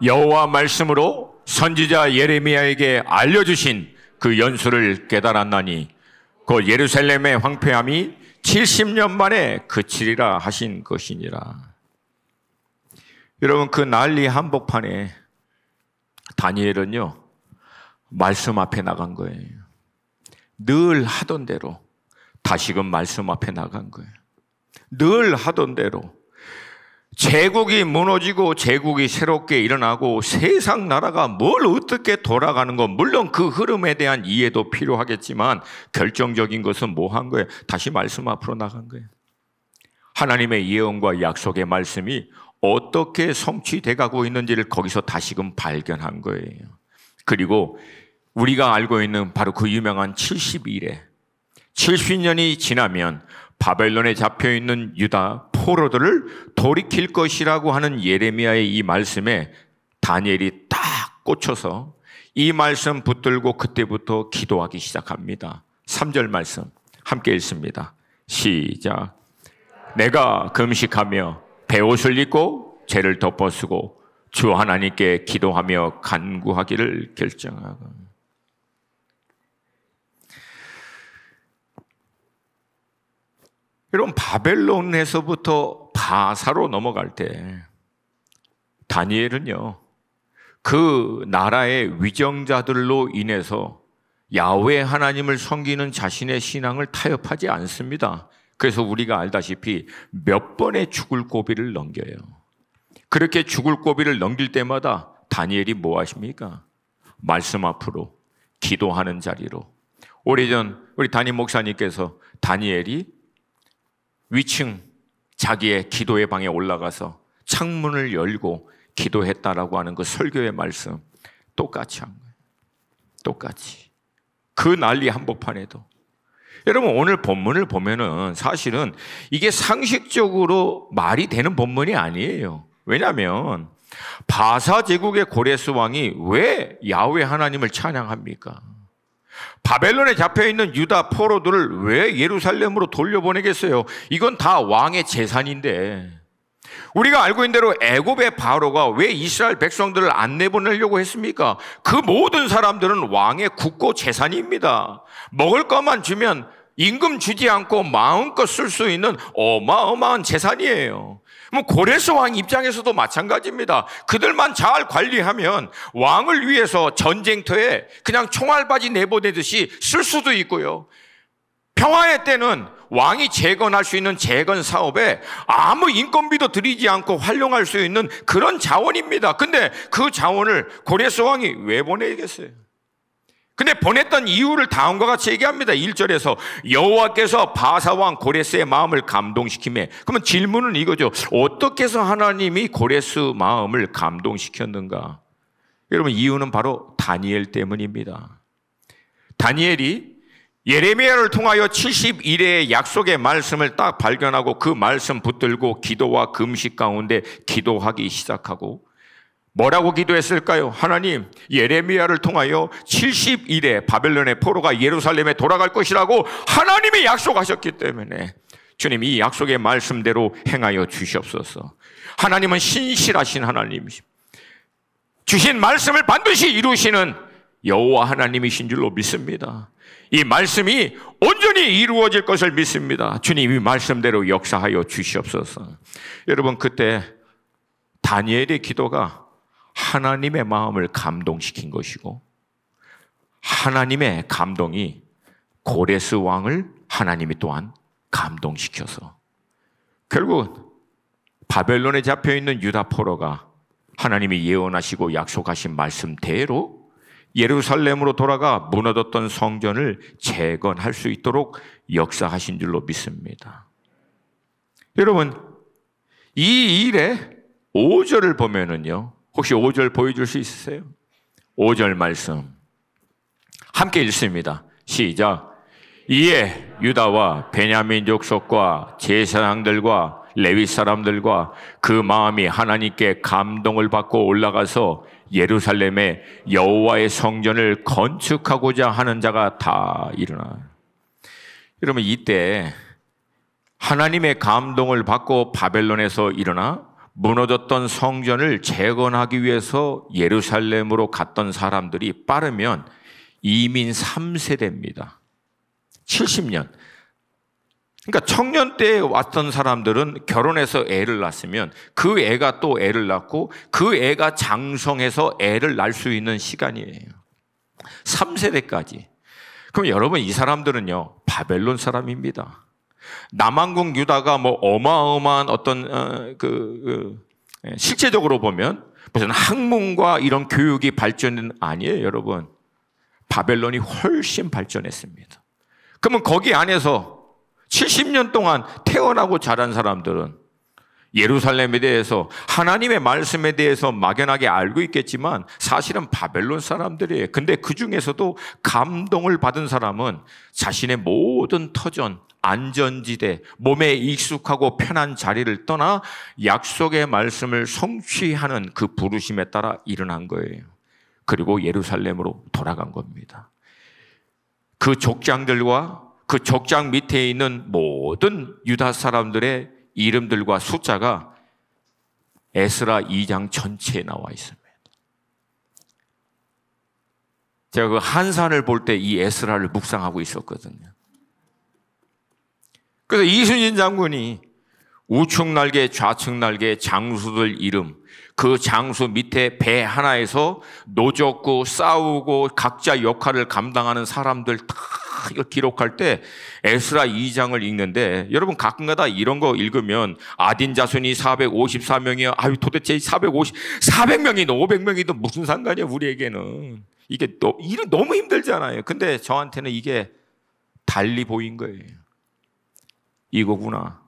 여호와 말씀으로 선지자 예레미야에게 알려주신 그 연수를 깨달았나니 곧 예루살렘의 황폐함이 70년 만에 그치리라 하신 것이니라. 여러분 그 난리 한복판에 다니엘은요 말씀 앞에 나간 거예요. 늘 하던 대로 다시금 말씀 앞에 나간 거예요. 늘 하던 대로 제국이 무너지고 제국이 새롭게 일어나고 세상 나라가 뭘 어떻게 돌아가는 것, 물론 그 흐름에 대한 이해도 필요하겠지만 결정적인 것은 뭐 한 거예요? 다시 말씀 앞으로 나간 거예요. 하나님의 예언과 약속의 말씀이 어떻게 성취돼 가고 있는지를 거기서 다시금 발견한 거예요. 그리고 우리가 알고 있는 바로 그 유명한 70일에 70년이 지나면 바벨론에 잡혀있는 유다 포로들을 돌이킬 것이라고 하는 예레미야의 이 말씀에 다니엘이 딱 꽂혀서 이 말씀 붙들고 그때부터 기도하기 시작합니다. 3절 말씀 함께 읽습니다. 시작. 내가 금식하며 베옷을 입고 죄를 덮어쓰고 주 하나님께 기도하며 간구하기를 결정하고. 여러분, 바벨론에서부터 바사로 넘어갈 때 다니엘은요, 그 나라의 위정자들로 인해서 야훼 하나님을 섬기는 자신의 신앙을 타협하지 않습니다. 그래서 우리가 알다시피 몇 번의 죽을 고비를 넘겨요. 그렇게 죽을 고비를 넘길 때마다 다니엘이 뭐 하십니까? 말씀 앞으로 기도하는 자리로. 오래전 우리 담임 목사님께서 다니엘이 위층 자기의 기도의 방에 올라가서 창문을 열고 기도했다라고 하는 그 설교의 말씀 똑같이 한 거예요. 똑같이. 그 난리 한복판에도. 여러분, 오늘 본문을 보면은 사실은 이게 상식적으로 말이 되는 본문이 아니에요. 왜냐하면 바사 제국의 고레스 왕이 왜 야훼 하나님을 찬양합니까? 바벨론에 잡혀있는 유다 포로들을 왜 예루살렘으로 돌려보내겠어요? 이건 다 왕의 재산인데. 우리가 알고 있는 대로 애굽의 바로가 왜 이스라엘 백성들을 안 내보내려고 했습니까? 그 모든 사람들은 왕의 국고 재산입니다. 먹을 것만 주면 임금 주지 않고 마음껏 쓸 수 있는 어마어마한 재산이에요. 뭐 고레스 왕 입장에서도 마찬가지입니다. 그들만 잘 관리하면 왕을 위해서 전쟁터에 그냥 총알바지 내보내듯이 쓸 수도 있고요. 평화의 때는 왕이 재건할 수 있는 재건 사업에 아무 인건비도 들이지 않고 활용할 수 있는 그런 자원입니다. 근데 그 자원을 고레스 왕이 왜 보내겠어요? 근데 보냈던 이유를 다음과 같이 얘기합니다. 1절에서 여호와께서 바사왕 고레스의 마음을 감동시키매. 그러면 질문은 이거죠. 어떻게 해서 하나님이 고레스 마음을 감동시켰는가? 여러분, 이유는 바로 다니엘 때문입니다. 다니엘이 예레미야를 통하여 70일의 약속의 말씀을 딱 발견하고 그 말씀 붙들고 기도와 금식 가운데 기도하기 시작하고, 뭐라고 기도했을까요? 하나님, 예레미야를 통하여 70일에 바벨론의 포로가 예루살렘에 돌아갈 것이라고 하나님이 약속하셨기 때문에 주님, 이 약속의 말씀대로 행하여 주시옵소서. 하나님은 신실하신 하나님이십니다. 주신 말씀을 반드시 이루시는 여호와 하나님이신 줄로 믿습니다. 이 말씀이 온전히 이루어질 것을 믿습니다. 주님, 이 말씀대로 역사하여 주시옵소서. 여러분, 그때 다니엘의 기도가 하나님의 마음을 감동시킨 것이고, 하나님의 감동이 고레스 왕을 하나님이 또한 감동시켜서 결국 바벨론에 잡혀있는 유다 포로가 하나님이 예언하시고 약속하신 말씀대로 예루살렘으로 돌아가 무너졌던 성전을 재건할 수 있도록 역사하신 줄로 믿습니다. 여러분, 이 일에 5절을 보면은요, 혹시 5절 보여줄 수 있으세요? 5절 말씀 함께 읽습니다. 시작. 이에 유다와 베냐민 족속과 제사장들과 레위 사람들과 그 마음이 하나님께 감동을 받고 올라가서 예루살렘에 여호와의 성전을 건축하고자 하는 자가 다 일어나. 여러분, 이때 하나님의 감동을 받고 바벨론에서 일어나 무너졌던 성전을 재건하기 위해서 예루살렘으로 갔던 사람들이 빠르면 이민 3세대입니다. 70년. 그러니까 청년 때에 왔던 사람들은 결혼해서 애를 낳았으면 그 애가 또 애를 낳고 그 애가 장성해서 애를 낳을 수 있는 시간이에요. 3세대까지. 그럼 여러분, 이 사람들은요, 바벨론 사람입니다. 남왕국 유다가 뭐 어마어마한 어떤 실제적으로 보면 무슨 학문과 이런 교육이 발전은 아니에요, 여러분. 바벨론이 훨씬 발전했습니다. 그러면 거기 안에서 70년 동안 태어나고 자란 사람들은 예루살렘에 대해서, 하나님의 말씀에 대해서 막연하게 알고 있겠지만 사실은 바벨론 사람들이에요. 근데 그 중에서도 감동을 받은 사람은 자신의 모든 터전, 안전지대, 몸에 익숙하고 편한 자리를 떠나 약속의 말씀을 성취하는 그 부르심에 따라 일어난 거예요. 그리고 예루살렘으로 돌아간 겁니다. 그 족장들과 그 족장 밑에 있는 모든 유다 사람들의 이름들과 숫자가 에스라 2장 전체에 나와 있습니다. 제가 그 한산을 볼 때 이 에스라를 묵상하고 있었거든요. 그래서 이순신 장군이 우측 날개, 좌측 날개, 장수들 이름, 그 장수 밑에 배 하나에서 노젓고 싸우고 각자 역할을 감당하는 사람들 다 이걸 기록할 때 에스라 2장을 읽는데, 여러분 가끔가다 이런 거 읽으면 아딘 자손이 454명이야. 아유 도대체 400명이든 500명이든 무슨 상관이야 우리에게는. 이게 일은 너무 힘들잖아요. 근데 저한테는 이게 달리 보인 거예요. 이거구나.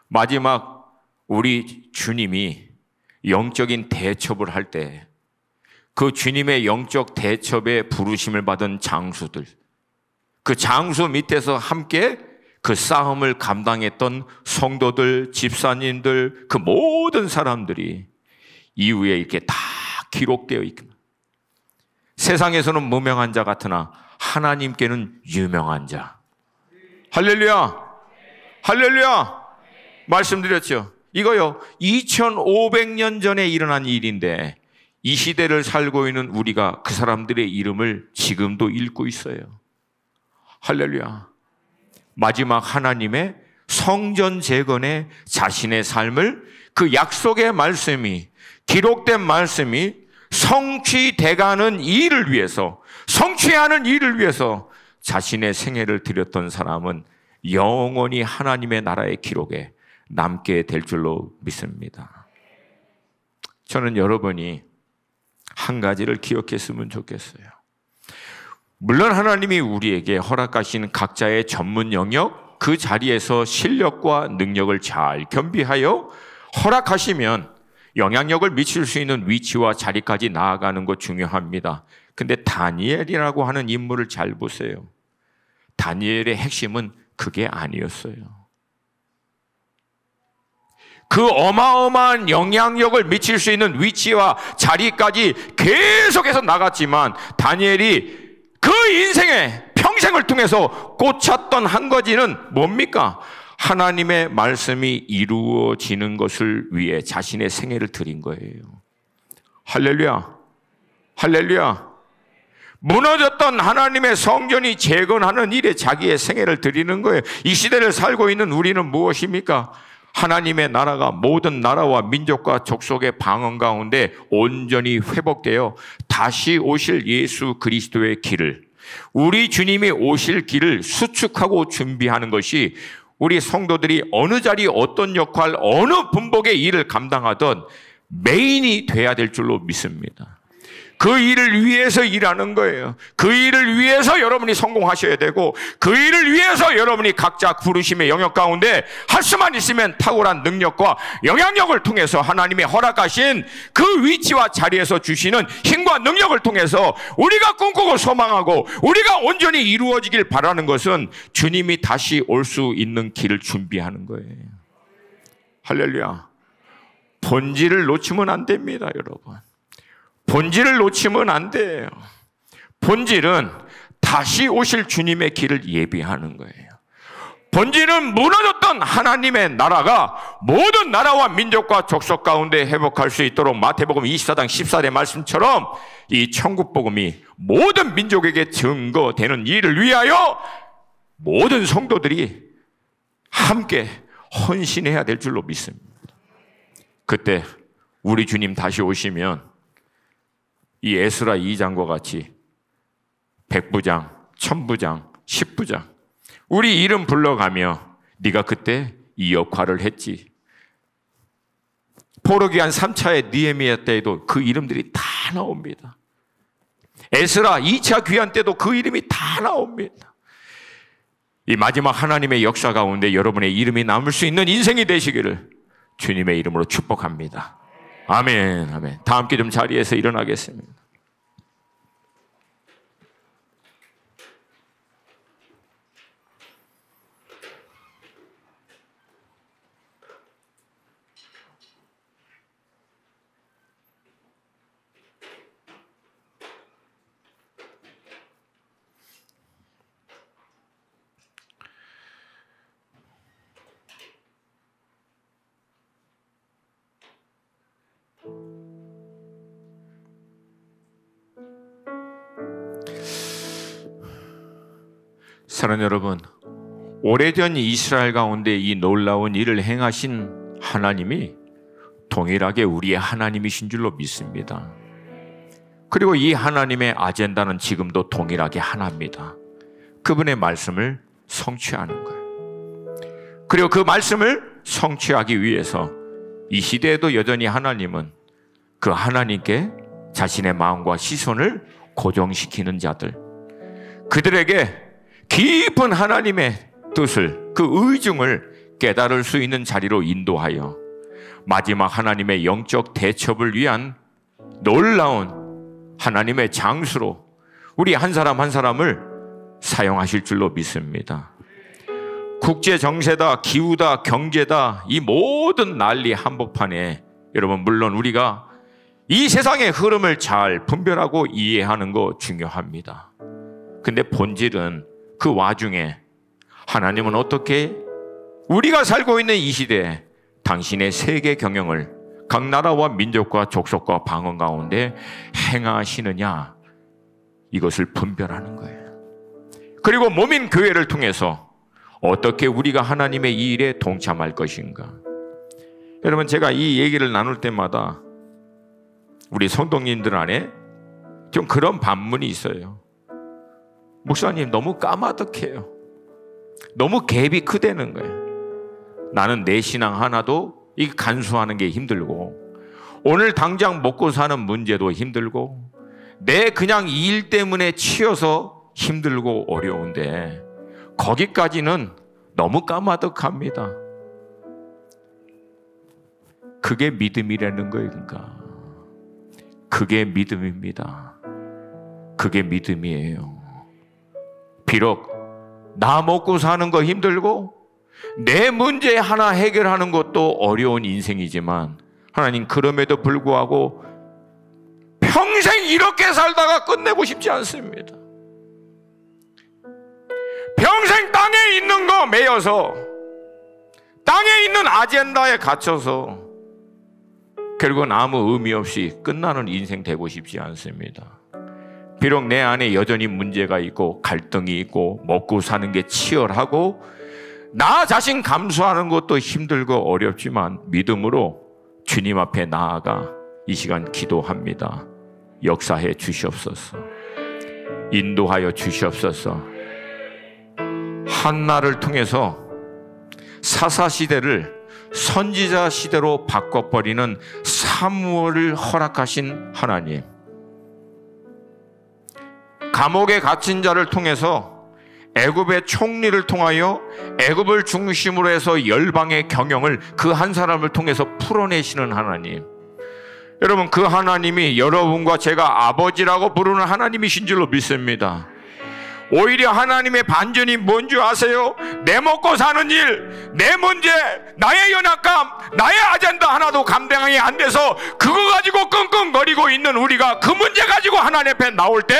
마지막 우리 주님이 영적인 대첩을 할 때 그 주님의 영적 대첩에 부르심을 받은 장수들, 그 장수 밑에서 함께 그 싸움을 감당했던 성도들, 집사님들, 그 모든 사람들이 이후에 이렇게 다 기록되어 있구나. 세상에서는 무명한 자 같으나 하나님께는 유명한 자. 할렐루야! 할렐루야! 말씀드렸죠. 이거요, 2500년 전에 일어난 일인데 이 시대를 살고 있는 우리가 그 사람들의 이름을 지금도 읽고 있어요. 할렐루야. 마지막 하나님의 성전 재건에 자신의 삶을, 그 약속의 말씀이, 기록된 말씀이 성취돼가는 일을 위해서, 성취하는 일을 위해서 자신의 생애를 드렸던 사람은 영원히 하나님의 나라의 기록에 남게 될 줄로 믿습니다. 저는 여러분이 한 가지를 기억했으면 좋겠어요. 물론 하나님이 우리에게 허락하신 각자의 전문 영역, 그 자리에서 실력과 능력을 잘 겸비하여 허락하시면 영향력을 미칠 수 있는 위치와 자리까지 나아가는 것 중요합니다. 근데 다니엘이라고 하는 인물을 잘 보세요. 다니엘의 핵심은 그게 아니었어요. 그 어마어마한 영향력을 미칠 수 있는 위치와 자리까지 계속해서 나갔지만 다니엘이 그 인생의 평생을 통해서 꽂혔던 한 가지는 뭡니까? 하나님의 말씀이 이루어지는 것을 위해 자신의 생애를 드린 거예요. 할렐루야. 할렐루야. 무너졌던 하나님의 성전이 재건하는 일에 자기의 생애를 드리는 거예요. 이 시대를 살고 있는 우리는 무엇입니까? 하나님의 나라가 모든 나라와 민족과 족속의 방언 가운데 온전히 회복되어 다시 오실 예수 그리스도의 길을, 우리 주님이 오실 길을 수축하고 준비하는 것이 우리 성도들이 어느 자리, 어떤 역할, 어느 분복의 일을 감당하던 메인이 돼야 될 줄로 믿습니다. 그 일을 위해서 일하는 거예요. 그 일을 위해서 여러분이 성공하셔야 되고, 그 일을 위해서 여러분이 각자 부르심의 영역 가운데 할 수만 있으면 탁월한 능력과 영향력을 통해서 하나님의 허락하신 그 위치와 자리에서 주시는 힘과 능력을 통해서 우리가 꿈꾸고 소망하고 우리가 온전히 이루어지길 바라는 것은 주님이 다시 올 수 있는 길을 준비하는 거예요. 할렐루야. 본질을 놓치면 안 됩니다, 여러분. 본질을 놓치면 안 돼요. 본질은 다시 오실 주님의 길을 예비하는 거예요. 본질은 무너졌던 하나님의 나라가 모든 나라와 민족과 족속 가운데 회복할 수 있도록 마태복음 24장 14절 말씀처럼 이 천국복음이 모든 민족에게 증거되는 일을 위하여 모든 성도들이 함께 헌신해야 될 줄로 믿습니다. 그때 우리 주님 다시 오시면 이 에스라 2장과 같이 백부장, 천부장, 십부장 우리 이름 불러가며 네가 그때 이 역할을 했지. 포로기한 3차의 느헤미야 때에도 그 이름들이 다 나옵니다. 에스라 2차 귀환 때도 그 이름이 다 나옵니다. 이 마지막 하나님의 역사 가운데 여러분의 이름이 남을 수 있는 인생이 되시기를 주님의 이름으로 축복합니다. 아멘, 아멘. 다 함께 좀 자리에서 일어나겠습니다. 사랑하는 여러분, 오래전 이스라엘 가운데 이 놀라운 일을 행하신 하나님이 동일하게 우리의 하나님이신 줄로 믿습니다. 그리고 이 하나님의 아젠다는 지금도 동일하게 하나입니다. 그분의 말씀을 성취하는 거예요. 그리고 그 말씀을 성취하기 위해서 이 시대에도 여전히 하나님은 그 하나님께 자신의 마음과 시선을 고정시키는 자들, 그들에게 깊은 하나님의 뜻을, 그 의중을 깨달을 수 있는 자리로 인도하여 마지막 하나님의 영적 대첩을 위한 놀라운 하나님의 장수로 우리 한 사람 한 사람을 사용하실 줄로 믿습니다. 국제 정세다, 기후다, 경제다, 이 모든 난리 한복판에 여러분, 물론 우리가 이 세상의 흐름을 잘 분별하고 이해하는 거 중요합니다. 근데 본질은 그 와중에 하나님은 어떻게 우리가 살고 있는 이 시대에 당신의 세계 경영을 각 나라와 민족과 족속과 방언 가운데 행하시느냐, 이것을 분별하는 거예요. 그리고 몸인 교회를 통해서 어떻게 우리가 하나님의 이 일에 동참할 것인가. 여러분, 제가 이 얘기를 나눌 때마다 우리 성도님들 안에 좀 그런 반문이 있어요. 목사님, 너무 까마득해요. 너무 갭이 크다는 거예요. 나는 내 신앙 하나도 이 간수하는 게 힘들고, 오늘 당장 먹고 사는 문제도 힘들고, 내 그냥 일 때문에 치여서 힘들고 어려운데 거기까지는 너무 까마득합니다. 그게 믿음이라는 거예요. 그러니까 그게 믿음입니다. 그게 믿음이에요. 비록 나 먹고 사는 거 힘들고 내 문제 하나 해결하는 것도 어려운 인생이지만, 하나님 그럼에도 불구하고 평생 이렇게 살다가 끝내고 싶지 않습니다. 평생 땅에 있는 거 매여서, 땅에 있는 아젠다에 갇혀서 결국은 아무 의미 없이 끝나는 인생 되고 싶지 않습니다. 비록 내 안에 여전히 문제가 있고 갈등이 있고 먹고 사는 게 치열하고 나 자신 감수하는 것도 힘들고 어렵지만 믿음으로 주님 앞에 나아가 이 시간 기도합니다. 역사해 주시옵소서. 인도하여 주시옵소서. 한나를 통해서 사사시대를 선지자 시대로 바꿔버리는 사무엘을 허락하신 하나님, 감옥에 갇힌 자를 통해서 애굽의 총리를 통하여 애굽을 중심으로 해서 열방의 경영을 그 한 사람을 통해서 풀어내시는 하나님, 여러분, 그 하나님이 여러분과 제가 아버지라고 부르는 하나님이신 줄로 믿습니다. 오히려 하나님의 반전이 뭔지 아세요? 내 먹고 사는 일, 내 문제, 나의 연약감, 나의 아젠다 하나도 감당이 안 돼서 그거 가지고 끙끙거리고 있는 우리가 그 문제 가지고 하나님 앞에 나올 때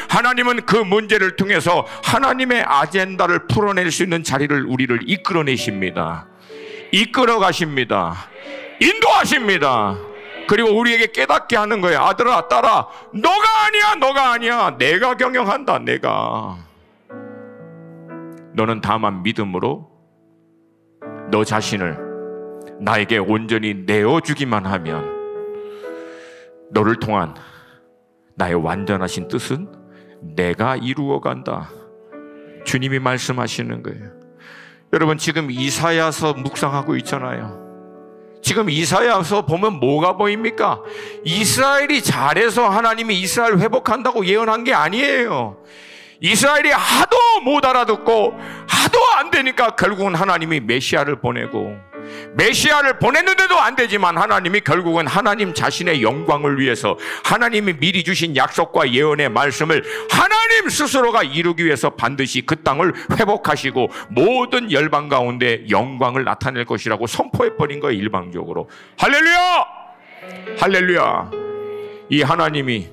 하나님은 그 문제를 통해서 하나님의 아젠다를 풀어낼 수 있는 자리를 우리를 이끌어내십니다. 이끌어 가십니다. 인도하십니다. 그리고 우리에게 깨닫게 하는 거예요. 아들아, 딸아, 너가 아니야, 너가 아니야. 내가 경영한다, 내가. 너는 다만 믿음으로 너 자신을 나에게 온전히 내어주기만 하면 너를 통한 나의 완전하신 뜻은 내가 이루어간다. 주님이 말씀하시는 거예요. 여러분, 지금 이사야서 묵상하고 있잖아요. 지금 이사야서 보면 뭐가 보입니까? 이스라엘이 잘해서 하나님이 이스라엘 회복한다고 예언한 게 아니에요. 이스라엘이 하도 못 알아듣고 하도 안 되니까 결국은 하나님이 메시아를 보내고, 메시아를 보냈는데도 안 되지만 하나님이 결국은 하나님 자신의 영광을 위해서 하나님이 미리 주신 약속과 예언의 말씀을 하나님 스스로가 이루기 위해서 반드시 그 땅을 회복하시고 모든 열방 가운데 영광을 나타낼 것이라고 선포해버린 거예요. 일방적으로. 할렐루야! 할렐루야! 이 하나님이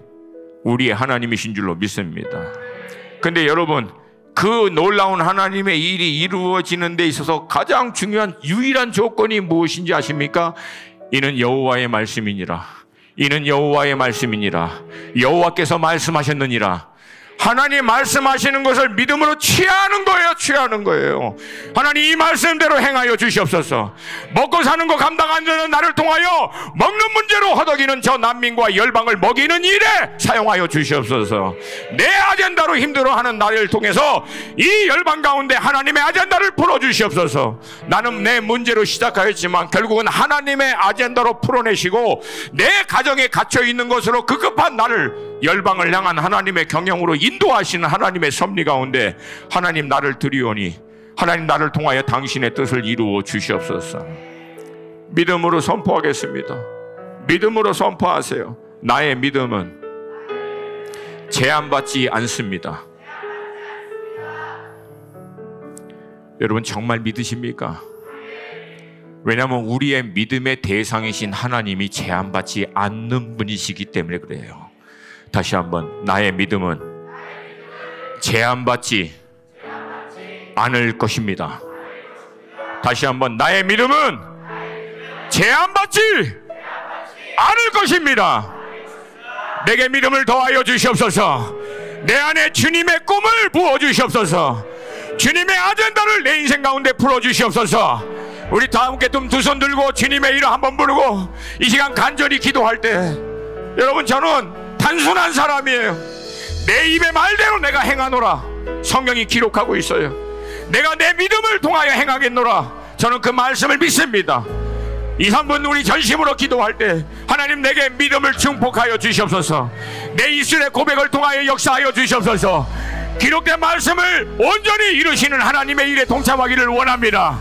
우리의 하나님이신 줄로 믿습니다. 근데 여러분, 그 놀라운 하나님의 일이 이루어지는 데 있어서 가장 중요한 유일한 조건이 무엇인지 아십니까? 이는 여호와의 말씀이니라. 이는 여호와의 말씀이니라. 여호와께서 말씀하셨느니라. 하나님 말씀하시는 것을 믿음으로 취하는 거예요. 취하는 거예요. 하나님 이 말씀대로 행하여 주시옵소서. 먹고 사는 거 감당 안 되는 나를 통하여 먹는 문제로 허덕이는 저 난민과 열방을 먹이는 일에 사용하여 주시옵소서. 내 아젠다로 힘들어하는 나를 통해서 이 열방 가운데 하나님의 아젠다를 풀어주시옵소서. 나는 내 문제로 시작하였지만 결국은 하나님의 아젠다로 풀어내시고 내 가정에 갇혀있는 것으로 급급한 나를 열방을 향한 하나님의 경영으로 인도하시는 하나님의 섭리 가운데 하나님 나를 드리오니 하나님 나를 통하여 당신의 뜻을 이루어 주시옵소서. 믿음으로 선포하겠습니다. 믿음으로 선포하세요. 나의 믿음은 제한받지 않습니다. 여러분 정말 믿으십니까? 왜냐하면 우리의 믿음의 대상이신 하나님이 제한받지 않는 분이시기 때문에 그래요. 다시 한번, 나의 믿음은 제한받지 않을 것입니다. 다시 한번, 나의 믿음은 제한받지 않을 것입니다. 내게 믿음을 더하여 주시옵소서. 내 안에 주님의 꿈을 부어주시옵소서. 주님의 아젠다를 내 인생 가운데 풀어주시옵소서. 우리 다 함께 두 손 들고 주님의 이름 한번 부르고 이 시간 간절히 기도할 때, 여러분 저는 단순한 사람이에요. 내 입의 말대로 내가 행하노라 성경이 기록하고 있어요. 내가 내 믿음을 통하여 행하겠노라. 저는 그 말씀을 믿습니다. 2, 3분 우리 전심으로 기도할 때 하나님 내게 믿음을 증폭하여 주시옵소서. 내 입술의 고백을 통하여 역사하여 주시옵소서. 기록된 말씀을 온전히 이루시는 하나님의 일에 동참하기를 원합니다.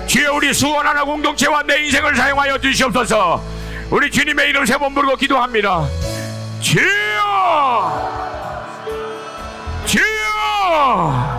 주여 우리 수원 하나 공동체와 내 인생을 사용하여 주시옵소서. 우리 주님의 이름 3번 부르고 기도합니다. 주여! 주여!